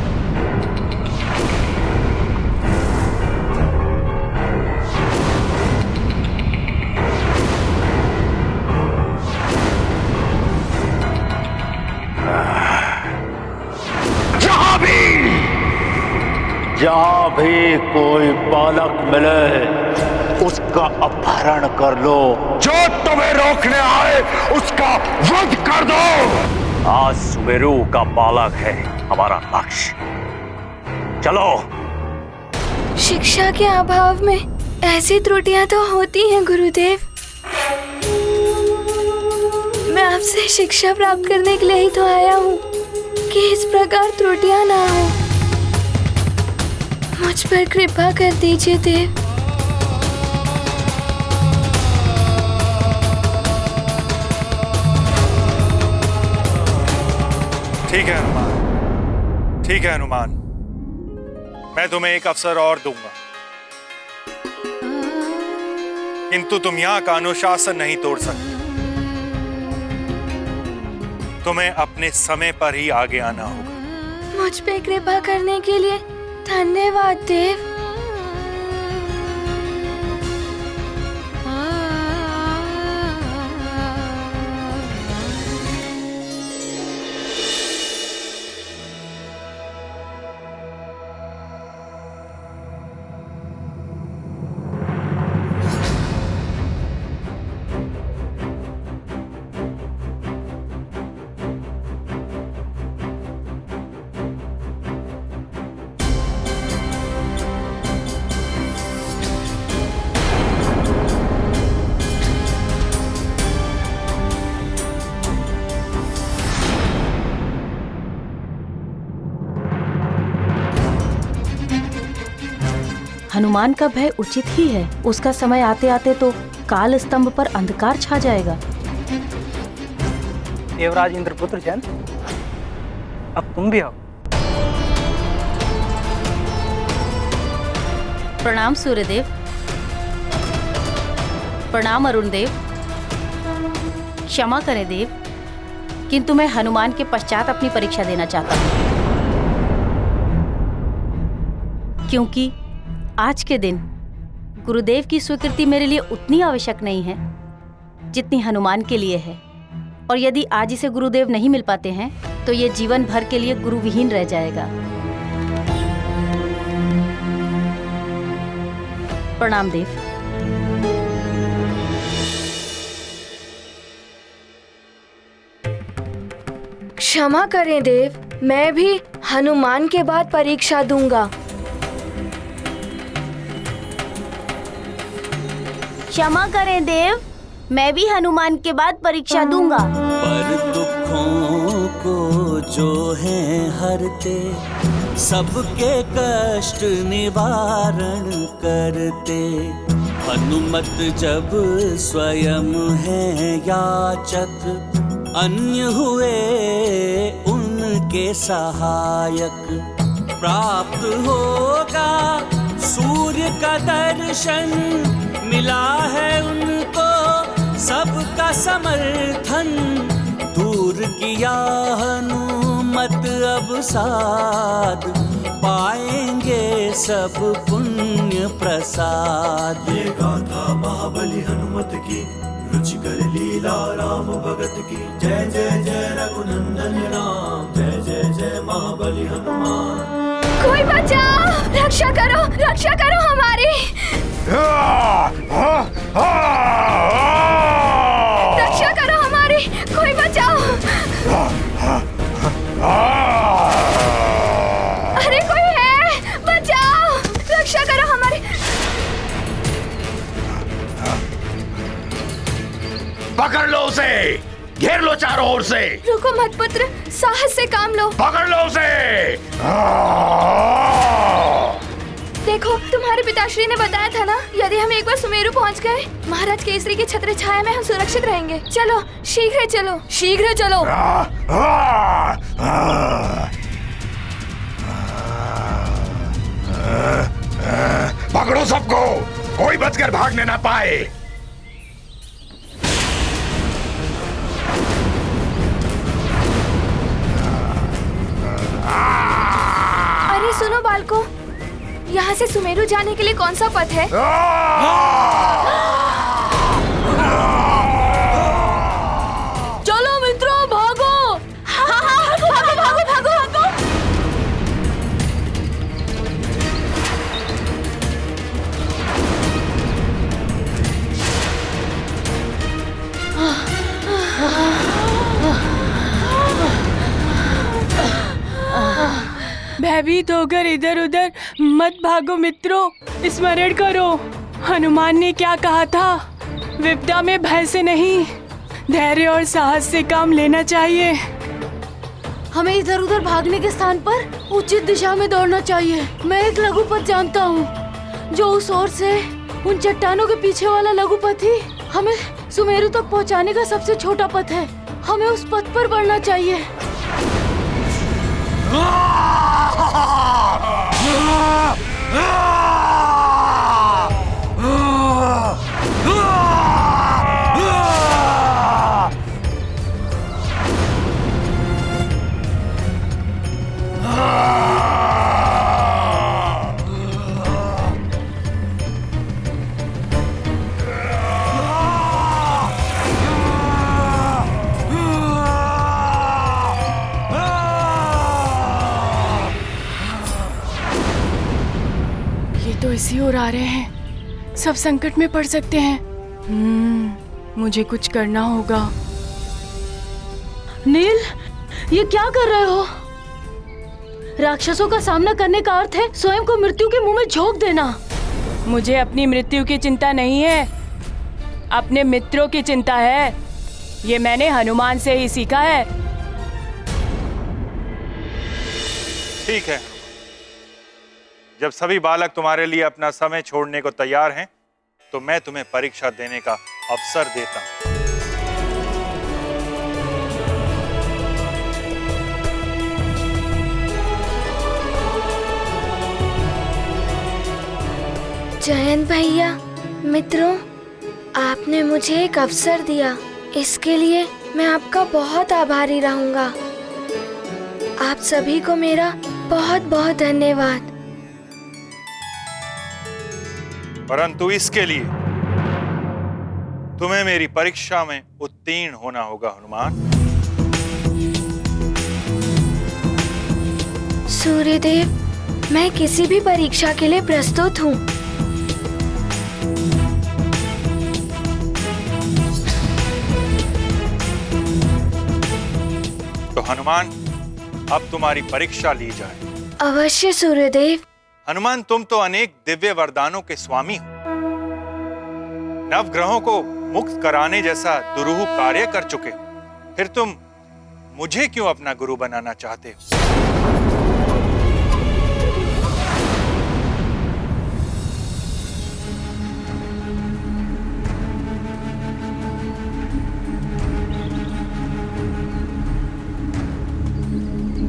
जहां भी कोई बालक मिले उसका अपहरण कर लो। जो तुम्हें रोकने आए उसका वध कर दो। आज सुमेरु का बालक है हमारा लक्ष्य। चलो। शिक्षा के अभाव में ऐसी त्रुटियां तो होती हैं गुरुदेव। मैं आपसे शिक्षा प्राप्त करने के लिए ही तो आया हूँ कि इस प्रकार त्रुटियां ना हो। मुझ पर कृपा कर दीजिए देव। ठीक है हनुमान, ठीक है हनुमान, मैं तुम्हें एक अवसर और दूंगा, किंतु तुम यहाँ का अनुशासन नहीं तोड़ सकते। तुम्हें अपने समय पर ही आगे आना होगा। मुझ पे कृपा करने के लिए धन्यवाद देव। हनुमान का भय उचित ही है। उसका समय आते आते तो काल स्तंभ पर अंधकार छा जाएगा। देवराज इंद्रपुत्र जैन, अब तुम भी आओ। प्रणाम सूर्यदेव। प्रणाम अरुण देव। क्षमा करें देव, किंतु मैं हनुमान के पश्चात अपनी परीक्षा देना चाहता हूँ, क्योंकि आज के दिन गुरुदेव की स्वीकृति मेरे लिए उतनी आवश्यक नहीं है जितनी हनुमान के लिए है। और यदि आज इसे गुरुदेव नहीं मिल पाते हैं तो ये जीवन भर के लिए गुरुविहीन रह जाएगा। प्रणाम देव। क्षमा करें देव, मैं भी हनुमान के बाद परीक्षा दूंगा। क्षमा करें देव, मैं भी हनुमान के बाद परीक्षा दूंगा। पर दुखों को जो है हरते, सबके कष्ट निवारण करते, हनुमत जब स्वयं है याचक, अन्य हुए उनके सहायक। प्राप्त होगा सूर्य का दर्शन, मिला है उनको सबका समर्थन, दूर किया हनुमत अब साध, पाएंगे सब पुण्य प्रसाद। ये गाथा महाबली हनुमत की, रुचिकर लीला राम भगत की। जय जय जय रघुनंदन राम, जय जय जय महाबली हनुमान। कोई बचाओ, रक्षा करो हमारी। रक्षा करो हमारी, कोई बचाओ। अरे कोई है, बचाओ, रक्षा करो हमारी। पकड़ लो उसे, घेर लो चारों ओर से। रुको मत पुत्र, साहस से काम लो। पकड़ लो उसे। देखो, तुम्हारे पिताश्री ने बताया था ना, यदि हम एक बार सुमेरु पहुंच गए, महाराज केसरी की छत्र छाया में हम सुरक्षित रहेंगे। चलो, शीघ्र चलो, शीघ्र चलो। पकड़ो सबको, कोई बचकर भागने ना पाए। अरे सुनो बालको, यहाँ से सुमेरु जाने के लिए कौन सा पथ है? चलो मित्रों, भागो। भागो। भयभीत होकर इधर उधर मत भागो मित्रों, स्मरण करो हनुमान ने क्या कहा था। विपदा में भय से नहीं, धैर्य और साहस से काम लेना चाहिए। हमें इधर उधर भागने के स्थान पर उचित दिशा में दौड़ना चाहिए। मैं एक लघु पथ जानता हूँ, जो उस ओर से उन चट्टानों के पीछे वाला लघु पथ ही हमें सुमेरु तक पहुँचाने का सबसे छोटा पथ है। हमें उस पथ पर बढ़ना चाहिए। तो इसी ओर आ रहे हैं, सब संकट में पड़ सकते हैं। मुझे कुछ करना होगा। नील, ये क्या कर रहे हो? राक्षसों का सामना करने का अर्थ है स्वयं को मृत्यु के मुंह में झोंक देना। मुझे अपनी मृत्यु की चिंता नहीं है, अपने मित्रों की चिंता है। ये मैंने हनुमान से ही सीखा है। ठीक है, जब सभी बालक तुम्हारे लिए अपना समय छोड़ने को तैयार हैं, तो मैं तुम्हें परीक्षा देने का अवसर देता हूं। जयंत भैया, मित्रों, आपने मुझे एक अवसर दिया, इसके लिए मैं आपका बहुत आभारी रहूंगा। आप सभी को मेरा बहुत बहुत धन्यवाद। परंतु इसके लिए तुम्हें मेरी परीक्षा में उत्तीर्ण होना होगा हनुमान। सूर्यदेव, मैं किसी भी परीक्षा के लिए प्रस्तुत हूँ। तो हनुमान, अब तुम्हारी परीक्षा ली जाए। अवश्य सूर्यदेव। हनुमान, तुम तो अनेक दिव्य वरदानों के स्वामी हो। नवग्रहों को मुक्त कराने जैसा दुरूह कार्य कर चुके हो, फिर तुम मुझे क्यों अपना गुरु बनाना चाहते हो?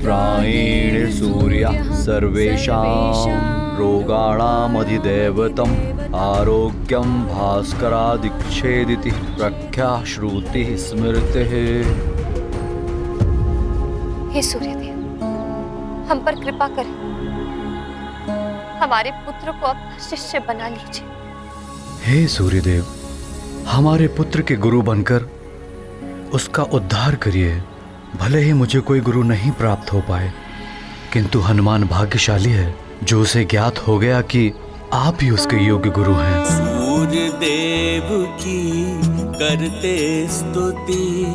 प्रायेण सूर्यः सर्वेषां रोगाणामधिदैवतम् आरोग्यं भास्करादिच्छेदिति प्रख्याः श्रुतिः स्मृतिः। हे सूर्यदेव, हम पर कृपा करें, हमारे पुत्र को अपना शिष्य बना लीजिए। हे सूर्यदेव, हमारे पुत्र के गुरु बनकर उसका उद्धार करिए। भले ही मुझे कोई गुरु नहीं प्राप्त हो पाए, किंतु हनुमान भाग्यशाली है जो उसे ज्ञात हो गया कि आप ही उसके योग्य गुरु हैं। सूर्य देव की करते स्तुति,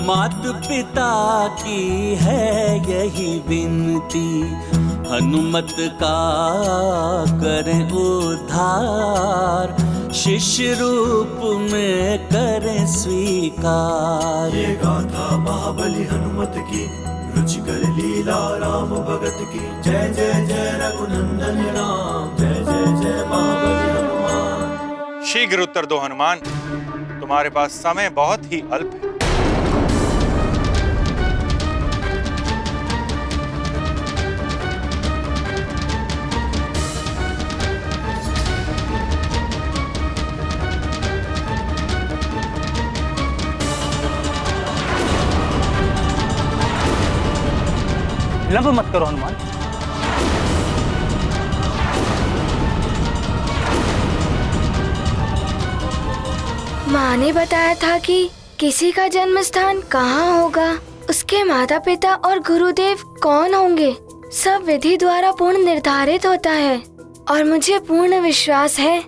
मात पिता की है यही विनती। हनुमत का करें उद्धार, शिष्य रूप में करें स्वीकार। ये गाथा महाबली हनुमत की, रुचिकर लीला राम भगत की। जय जय जय रघुनंदन राम, जय जय जय महाबली हनुमान। शीघ्र उत्तर दो हनुमान, तुम्हारे पास समय बहुत ही अल्प है। विलंब मत करो हनुमान। माँ ने बताया था कि किसी का जन्म स्थान कहाँ होगा, उसके माता पिता और गुरुदेव कौन होंगे, सब विधि द्वारा पूर्ण निर्धारित होता है। और मुझे पूर्ण विश्वास है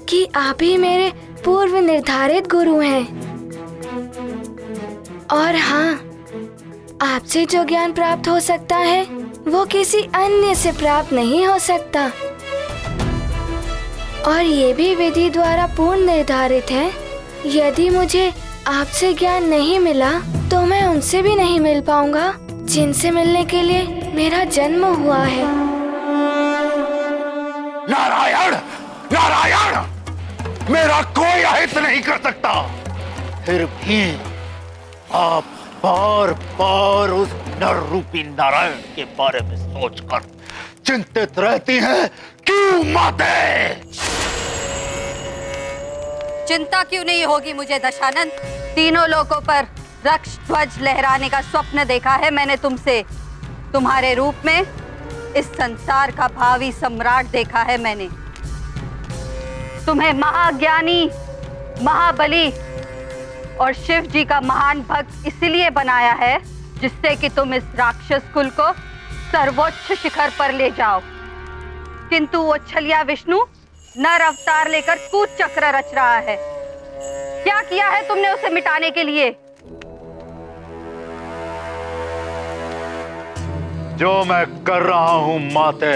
कि आप ही मेरे पूर्व निर्धारित गुरु हैं। और हाँ, आपसे जो ज्ञान प्राप्त हो सकता है वो किसी अन्य से प्राप्त नहीं हो सकता। और ये भी विधि द्वारा पूर्ण निर्धारित है, यदि मुझे आपसे ज्ञान नहीं मिला तो मैं उनसे भी नहीं मिल पाऊंगा जिनसे मिलने के लिए मेरा जन्म हुआ है। नारायण, नारायण, मेरा कोई अहित नहीं कर सकता। फिर भी आप बार बार उस नर रूपी नारायण के बारे में सोचकर चिंतित रहती हैं? क्यों माते? चिंता क्यों नहीं होगी मुझे दशानन? तीनों लोकों पर रक्ष ध्वज लहराने का स्वप्न देखा है मैंने तुमसे। तुम्हारे रूप में इस संसार का भावी सम्राट देखा है मैंने। तुम्हें महाज्ञानी, महाबली और शिव जी का महान भक्त इसलिए बनाया है जिससे कि तुम इस राक्षस कुल को सर्वोच्च शिखर पर ले जाओ। किंतु वो छलिया विष्णु नर अवतार लेकर कूच चक्र रच रहा है। क्या किया है तुमने उसे मिटाने के लिए? जो मैं कर रहा हूं माते,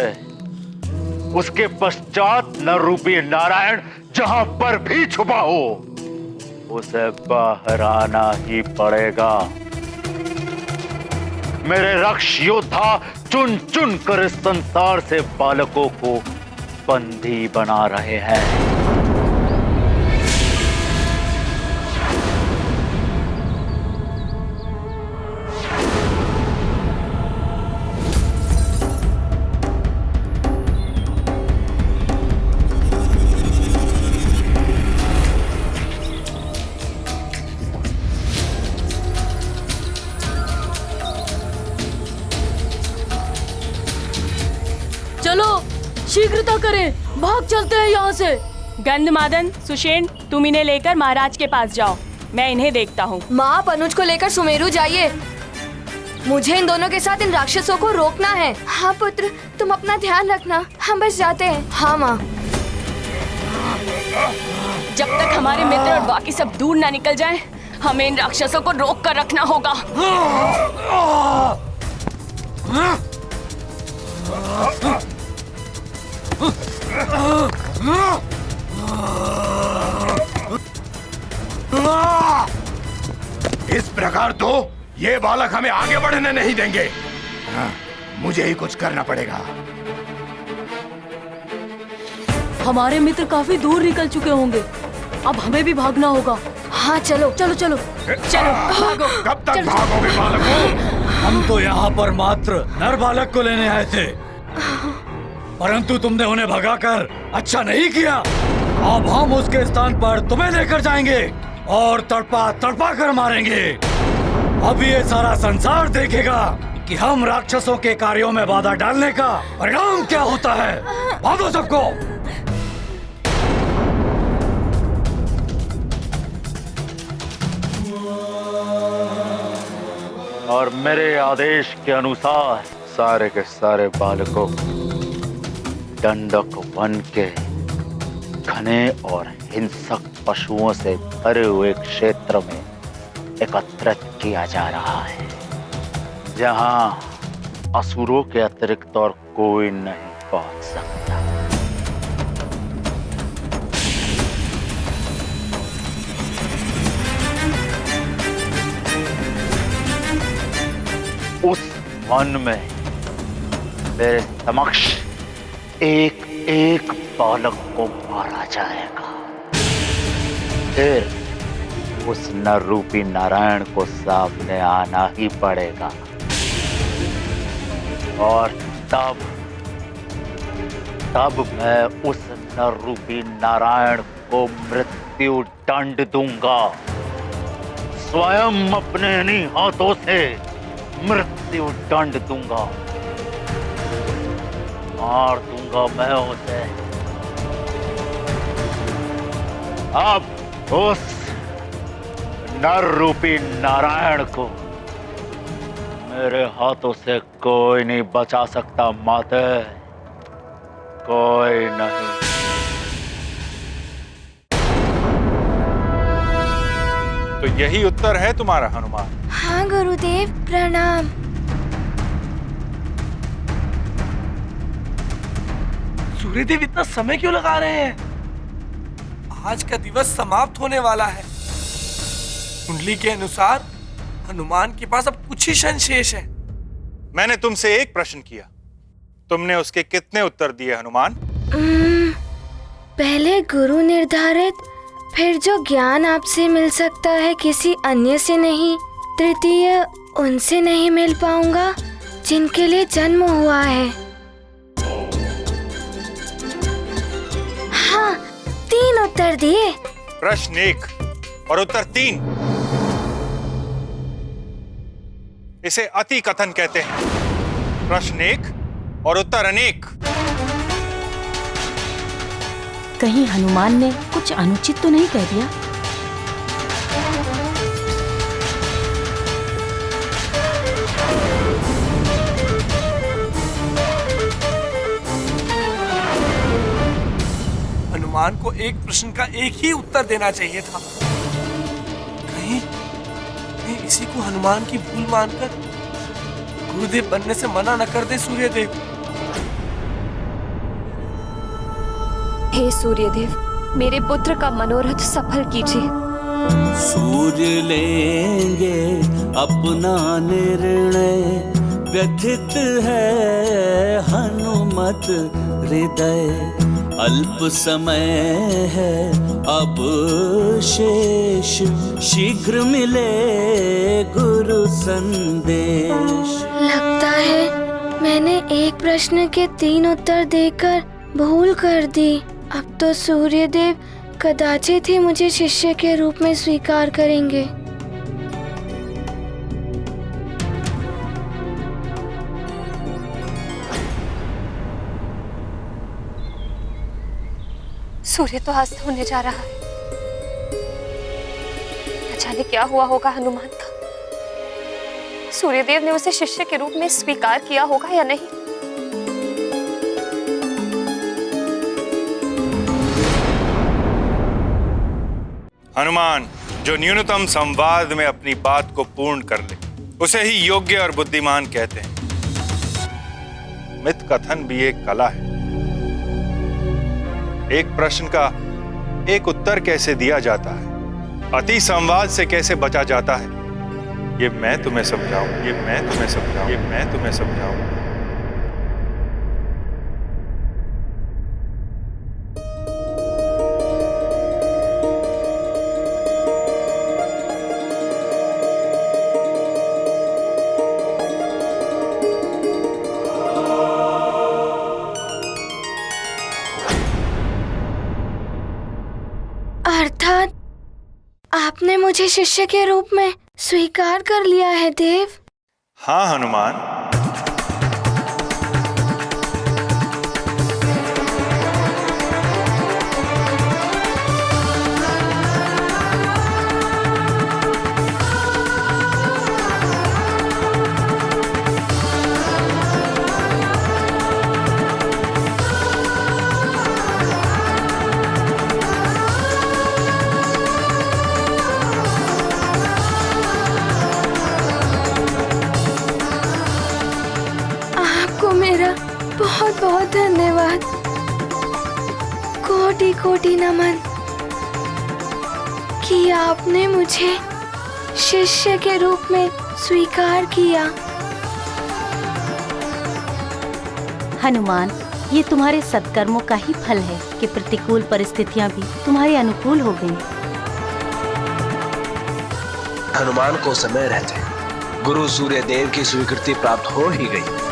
उसके पश्चात नर रूपी नारायण जहां पर भी छुपा हो उसे बाहर आना ही पड़ेगा। मेरे रक्ष योद्धा चुन चुन कर इस संसार से बालकों को बंदी बना रहे हैं। चलो शीघ्रता करें, भाग चलते हैं यहाँ से। गंधमादन, सुषेण, तुम इन्हें लेकर महाराज के पास जाओ, मैं इन्हें देखता हूँ। माँ, आप अनुज को लेकर सुमेरु जाइए। मुझे इन दोनों के साथ इन राक्षसों को रोकना है। हाँ पुत्र, तुम अपना ध्यान रखना, हम बस जाते हैं। हाँ माँ। जब तक हमारे मित्र और बाकी सब दूर ना निकल जाएं, हमें इन राक्षसों को रोक कर रखना होगा। इस प्रकार तो ये बालक हमें आगे बढ़ने नहीं देंगे। मुझे ही कुछ करना पड़ेगा। हमारे मित्र काफी दूर निकल चुके होंगे, अब हमें भी भागना होगा। हाँ चलो चलो चलो चलो भागो। कब तक भागोगे बालकों? हम तो यहाँ पर मात्र नर बालक को लेने आए थे, परंतु तुमने उन्हें भगाकर अच्छा नहीं किया। अब हम उसके स्थान पर तुम्हें लेकर जाएंगे और तड़पा तड़पा कर मारेंगे। अब ये सारा संसार देखेगा कि हम राक्षसों के कार्यों में बाधा डालने का परिणाम क्या होता है। भागो सबको। और मेरे आदेश के अनुसार सारे के सारे बालकों दंडक वन के घने और हिंसक पशुओं से भरे हुए क्षेत्र में एकत्रित किया जा रहा है, जहां असुरों के अतिरिक्त और कोई नहीं पहुंच सकता। उस वन में मेरे समक्ष एक एक बालक को मारा जाएगा। फिर उस नर रूपी नारायण को सामने आना ही पड़ेगा और तब मैं उस नर रूपी नारायण को मृत्यु दंड दूंगा। स्वयं अपने इन्हीं हाथों से मृत्यु दंड दूंगा। मार दूंगा मैं उसे। अब उस नर रूपी नारायण को मेरे हाथों से कोई नहीं बचा सकता माते, कोई नहीं। तो यही उत्तर है तुम्हारा हनुमान? हाँ गुरुदेव, प्रणाम। सूर्यदेव इतना समय क्यों लगा रहे हैं? आज का दिवस समाप्त होने वाला है। कुंडली के अनुसार हनुमान के पास अब कुछ ही क्षण शेष है। मैंने तुमसे एक प्रश्न किया, तुमने उसके कितने उत्तर दिए हनुमान? पहले गुरु निर्धारित, फिर जो ज्ञान आपसे मिल सकता है किसी अन्य से नहीं, तृतीय उनसे नहीं मिल पाऊंगा जिनके लिए जन्म हुआ है। हाँ, 3 उत्तर दिए। प्रश्न 1 और उत्तर 3। इसे अति कथन कहते हैं। प्रश्न 1 और उत्तर अनेक। कहीं हनुमान ने कुछ अनुचित तो नहीं कह दिया? हनुमान को एक प्रश्न का एक ही उत्तर देना चाहिए था। कहीं इसी को हनुमान की भूल मानकर गुरुदेव बनने से मना न कर दे सूर्यदेव। हे सूर्यदेव, मेरे पुत्र का मनोरथ सफल कीजिए। सूर्य लेंगे अपना निर्णय, व्यथित है हनुमत हृदय। अल्प समय है अब शेष, शीघ्र मिले गुरु संदेश। लगता है मैंने एक प्रश्न के 3 उत्तर देकर भूल कर दी। अब तो सूर्यदेव कदाचित ही मुझे शिष्य के रूप में स्वीकार करेंगे। सूर्य तो अस्त होने जा रहा है। न जाने क्या हुआ होगा हनुमान का। सूर्यदेव ने उसे शिष्य के रूप में स्वीकार किया होगा या नहीं। हनुमान जो न्यूनतम संवाद में अपनी बात को पूर्ण कर ले, उसे ही योग्य और बुद्धिमान कहते हैं। मित कथन भी एक कला है। एक प्रश्न का एक उत्तर कैसे दिया जाता है, अति संवाद से कैसे बचा जाता है, ये मैं तुम्हें समझाऊं। अर्थात आपने मुझे शिष्य के रूप में स्वीकार कर लिया है देव। हाँ हनुमान, बहुत बहुत धन्यवाद। कोटि कोटि नमन कि आपने मुझे शिष्य के रूप में स्वीकार किया। हनुमान, ये तुम्हारे सत्कर्मों का ही फल है कि प्रतिकूल परिस्थितियां भी तुम्हारे अनुकूल हो गईं। हनुमान को समय रहते गुरु सूर्यदेव की स्वीकृति प्राप्त हो ही गई।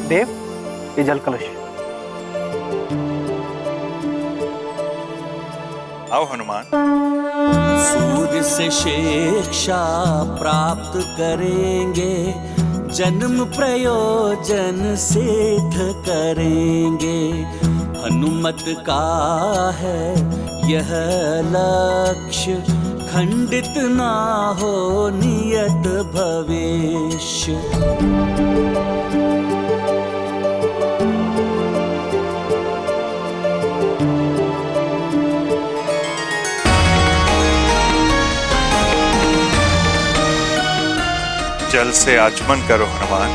देव, ये जल कलश। आओ हनुमान। सूर्य से शिक्षा प्राप्त करेंगे, जन्म प्रयोजन सिद्ध करेंगे। हनुमत का है यह लक्ष्य, खंडित ना हो नियत भविष्य। जल से आचमन करो हनुमान।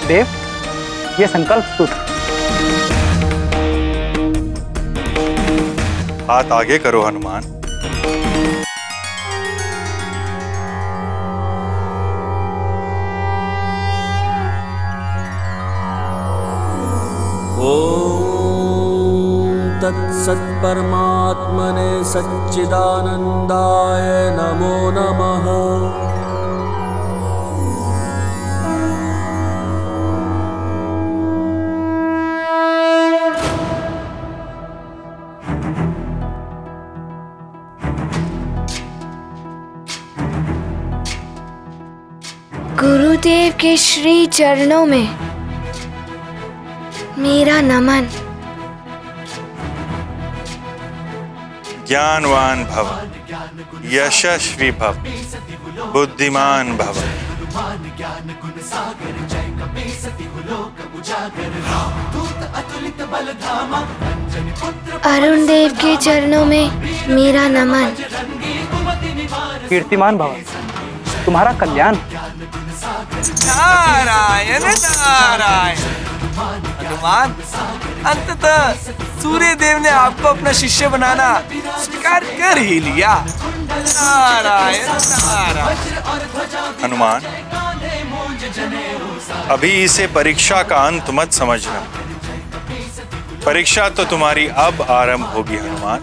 देव, ये संकल्प सूत्र। हाथ आगे करो हनुमान। तत्सत्परमात्मने सच्चिदानन्दाय नमो नमः। गुरुदेव के श्री चरणों में मेरा नमन। ज्ञानवान भव, यशस्वी भव, बुद्धिमान भव। अरुण देव के चरणों में मेरा नमन। कीर्तिमान भव, तुम्हारा कल्याण। नारायण नारायण। हनुमान, अंततः सूर्य देव ने आपको अपना शिष्य बनाना स्वीकार कर ही लिया। नारायण नारायण। हनुमान, अभी इसे परीक्षा का अंत मत समझना। परीक्षा तो तुम्हारी अब आरंभ होगी हनुमान।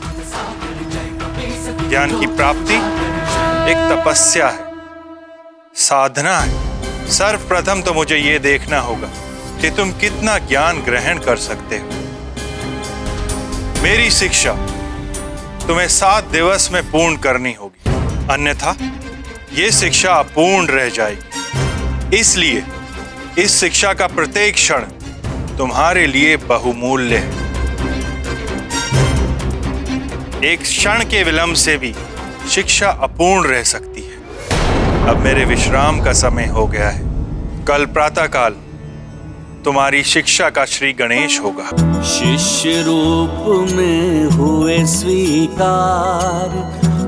ज्ञान की प्राप्ति एक तपस्या है, साधना है। सर्वप्रथम तो मुझे ये देखना होगा कि तुम कितना ज्ञान ग्रहण कर सकते हो। मेरी शिक्षा तुम्हें 7 दिवस में पूर्ण करनी होगी, अन्यथा ये शिक्षा अपूर्ण रह जाएगी। इसलिए इस शिक्षा का प्रत्येक क्षण तुम्हारे लिए बहुमूल्य है। एक क्षण के विलंब से भी शिक्षा अपूर्ण रह सकती है। अब मेरे विश्राम का समय हो गया है। कल प्रातःकाल तुम्हारी शिक्षा का श्री गणेश होगा। शिष्य रूप में हुए स्वीकार,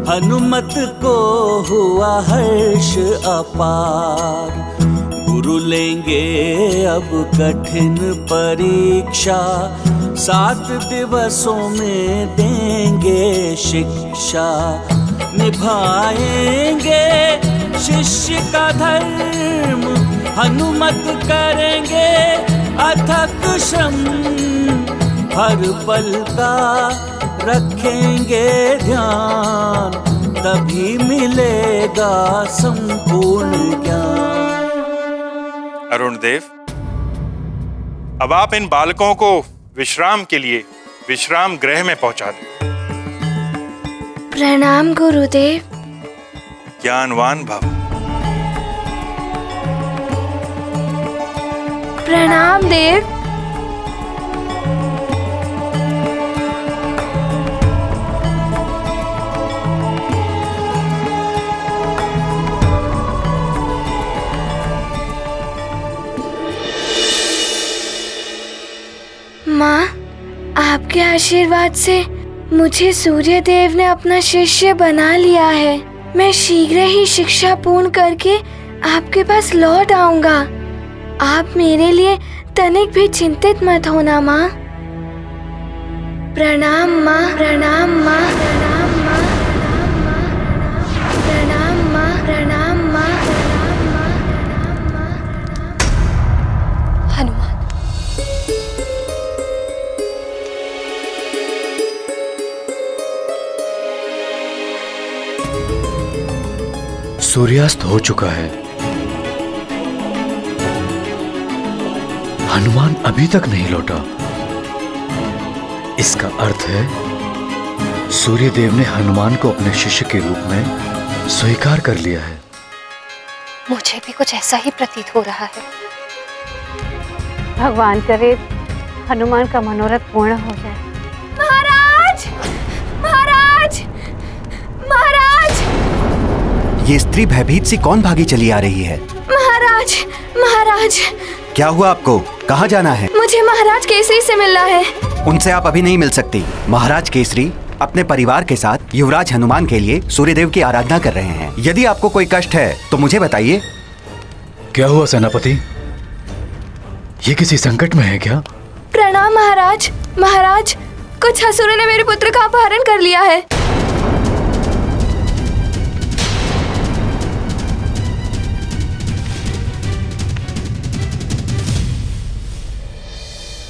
हनुमत को हुआ हर्ष अपार। गुरु लेंगे अब कठिन परीक्षा, 7 दिवसों में देंगे शिक्षा। निभाएंगे शिष्य का धर्म, हनुमत करेंगे अथक श्रम। हर पल का रखेंगे ध्यान, तभी मिलेगा संपूर्ण ज्ञान। अरुण देव, अब आप इन बालकों को विश्राम के लिए विश्राम गृह में पहुंचा दें। प्रणाम गुरुदेव। ज्ञानवान भव। प्रणाम देव। माँ, आपके आशीर्वाद से मुझे सूर्य देव ने अपना शिष्य बना लिया है। मैं शीघ्र ही शिक्षा पूर्ण करके आपके पास लौट आऊंगा। आप मेरे लिए तनिक भी चिंतित मत होना माँ। प्रणाम माँ, प्रणाम माँ, प्रणाम माँ, प्रणाम माँ, प्रणाम माँ। हनुमान, सूर्यास्त हो चुका है। हनुमान अभी तक नहीं लौटा। इसका अर्थ है सूर्यदेव ने हनुमान को अपने शिष्य के रूप में स्वीकार कर लिया है। मुझे भी कुछ ऐसा ही प्रतीत हो रहा है। भगवान करे हनुमान का मनोरथ पूर्ण हो जाए। महाराज, महाराज, महाराज! ये स्त्री भयभीत सी कौन भागी चली आ रही है? महाराज, महाराज! क्या हुआ आपको? कहाँ जाना है? मुझे महाराज केसरी से मिलना है। उनसे आप अभी नहीं मिल सकती। महाराज केसरी अपने परिवार के साथ युवराज हनुमान के लिए सूर्यदेव की आराधना कर रहे हैं। यदि आपको कोई कष्ट है तो मुझे बताइए। क्या हुआ सेनापति? ये किसी संकट में है क्या? प्रणाम महाराज। महाराज, कुछ असुरों ने मेरे पुत्र का अपहरण कर लिया है।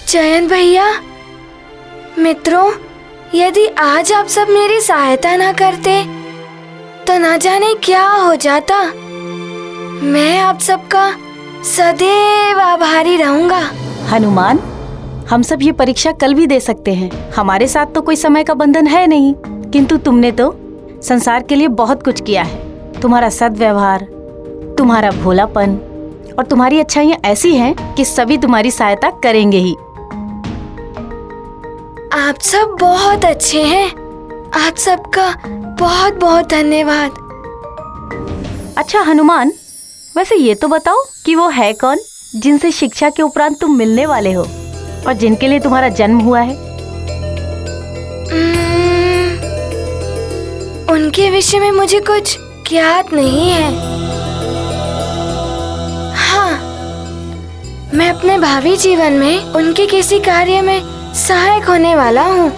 जयंत भैया, मित्रों, यदि आज आप सब मेरी सहायता ना करते तो ना जाने क्या हो जाता। मैं आप सबका सदैव आभारी रहूंगा। हनुमान, हम सब ये परीक्षा कल भी दे सकते हैं। हमारे साथ तो कोई समय का बंधन है नहीं, किंतु तुमने तो संसार के लिए बहुत कुछ किया है। तुम्हारा सद्व्यवहार, तुम्हारा भोलापन और तुम्हारी अच्छाइयाँ ऐसी हैं कि सभी तुम्हारी सहायता करेंगे ही। आप सब बहुत अच्छे हैं। आप सबका बहुत बहुत धन्यवाद। अच्छा हनुमान, वैसे ये तो बताओ कि वो है कौन जिनसे शिक्षा के उपरांत तुम मिलने वाले हो और जिनके लिए तुम्हारा जन्म हुआ है? उनके विषय में मुझे कुछ ज्ञात नहीं है। हाँ, मैं अपने भावी जीवन में उनके किसी कार्य में सहायक होने वाला हूँ,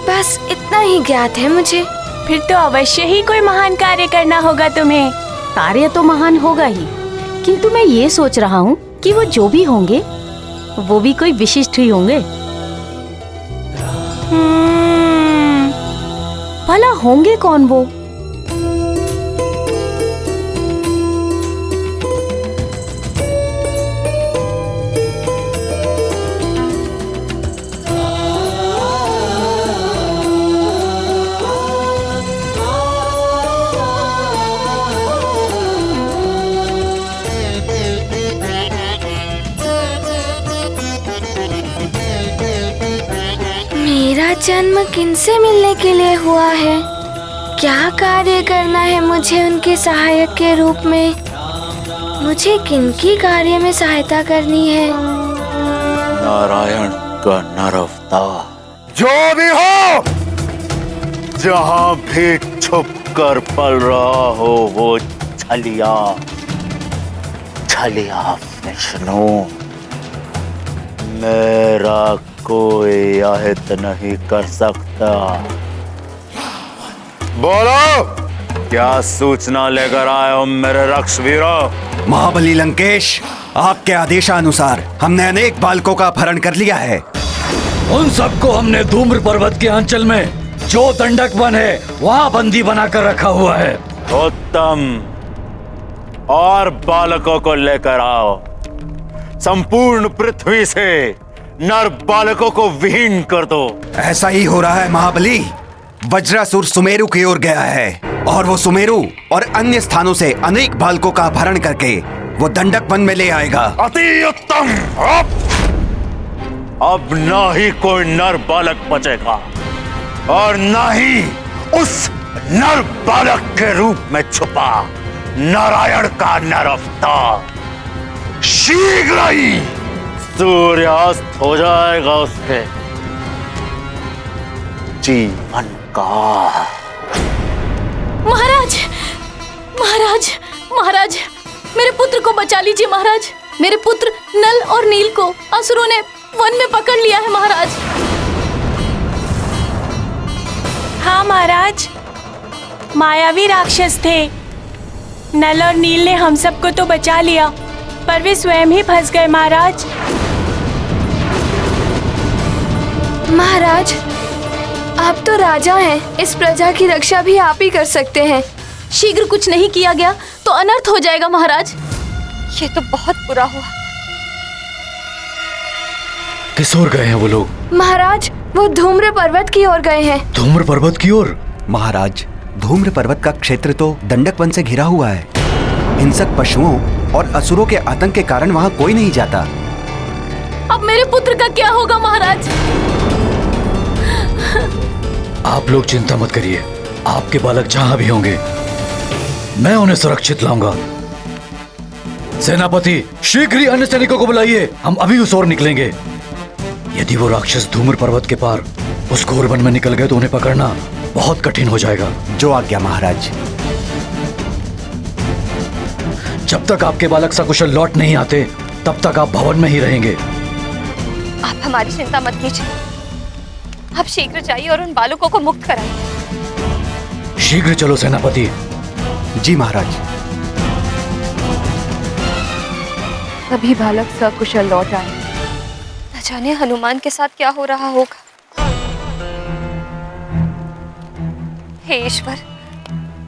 बस इतना ही ज्ञात है मुझे। फिर तो अवश्य ही कोई महान कार्य करना होगा तुम्हें। कार्य तो महान होगा ही, किंतु मैं ये सोच रहा हूँ कि वो जो भी होंगे वो भी कोई विशिष्ट ही होंगे। भला होंगे कौन वो? मेरा जन्म किनसे मिलने के लिए हुआ है? क्या कार्य करना है मुझे उनके सहायक के रूप में? मुझे किनकी कार्य में सहायता करनी है? नारायण का नर अवतार जो भी हो, जहां भी छुप कर पल रहा हो, वो छलिया विष्णु। मेरा कोई अहित नहीं कर सकता। बोलो, क्या सूचना लेकर आए हो मेरे रक्षवीरों? महाबली लंकेश, आपके आदेशानुसार हमने अनेक बालकों का अपहरण कर लिया है। उन सबको हमने धूम्र पर्वत के अंचल में जो दंडक वन है वहाँ बंदी बनाकर रखा हुआ है। उत्तम, और बालकों को लेकर आओ। संपूर्ण पृथ्वी से नर बालकों को विहीन कर दो। ऐसा ही हो रहा है महाबली। वज्रासुर सुमेरु की ओर गया है और वो सुमेरु और अन्य स्थानों से अनेक बालकों का अपहरण करके वो दंडक वन में ले आएगा। अति उत्तम। अब ना ही कोई नर बालक बचेगा और ना ही उस नर बालक के रूप में छुपा नारायण का नर अवतार। शीघ्र ही सूर्यास्त हो जाएगा उसके जीवन का। महाराज, महाराज, महाराज, मेरे पुत्र को बचा लीजिए महाराज। मेरे पुत्र नल और नील को असुरों ने वन में पकड़ लिया है महाराज। हाँ महाराज, मायावी राक्षस थे। नल और नील ने हम सबको तो बचा लिया, पर वे स्वयं ही फंस गए महाराज। महाराज, आप तो राजा हैं, इस प्रजा की रक्षा भी आप ही कर सकते हैं। शीघ्र कुछ नहीं किया गया तो अनर्थ हो जाएगा महाराज। ये तो बहुत बुरा हुआ। किस ओर गए हैं वो लोग? महाराज, वो धूम्र पर्वत की ओर गए हैं। धूम्र पर्वत की ओर? महाराज, धूम्र पर्वत का क्षेत्र तो दंडक वन से घिरा हुआ है। हिंसक पशुओं और असुरों के आतंक के कारण वहाँ कोई नहीं जाता। अब मेरे पुत्र का क्या होगा महाराज? आप लोग चिंता मत करिए, आपके बालक जहां भी होंगे मैं उन्हें सुरक्षित लाऊंगा। सेनापति, शीघ्र ही अन्य सैनिकों को बुलाइए, हम अभी उस ओर निकलेंगे। यदि वो राक्षस धूम्र पर्वत के पार उस घोर वन में निकल गए तो उन्हें पकड़ना बहुत कठिन हो जाएगा। जो आज्ञा महाराज। जब तक आपके बालक सकुशल लौट नहीं आते तब तक आप भवन में ही रहेंगे। आप हमारी चिंता मत कीजिए। आप शीघ्र जाइए और उन बालकों को मुक्त कराइए। शीघ्र चलो सेनापति। जी महाराज। सभी बालक सकुशल लौट आए। न जाने हनुमान के साथ क्या हो रहा होगा। हे ईश्वर,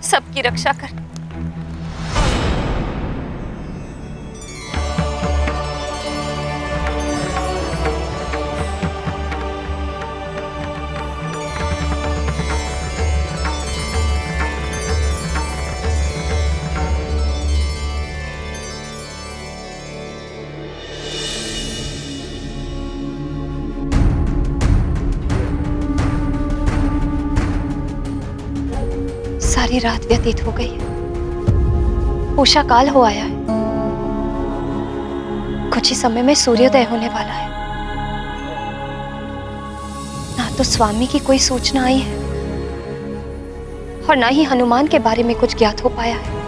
सबकी रक्षा कर। सारी रात व्यतीत हो गई है। उषा काल हो आया है। कुछ ही समय में सूर्योदय होने वाला है। ना तो स्वामी की कोई सूचना आई है और ना ही हनुमान के बारे में कुछ ज्ञात हो पाया है।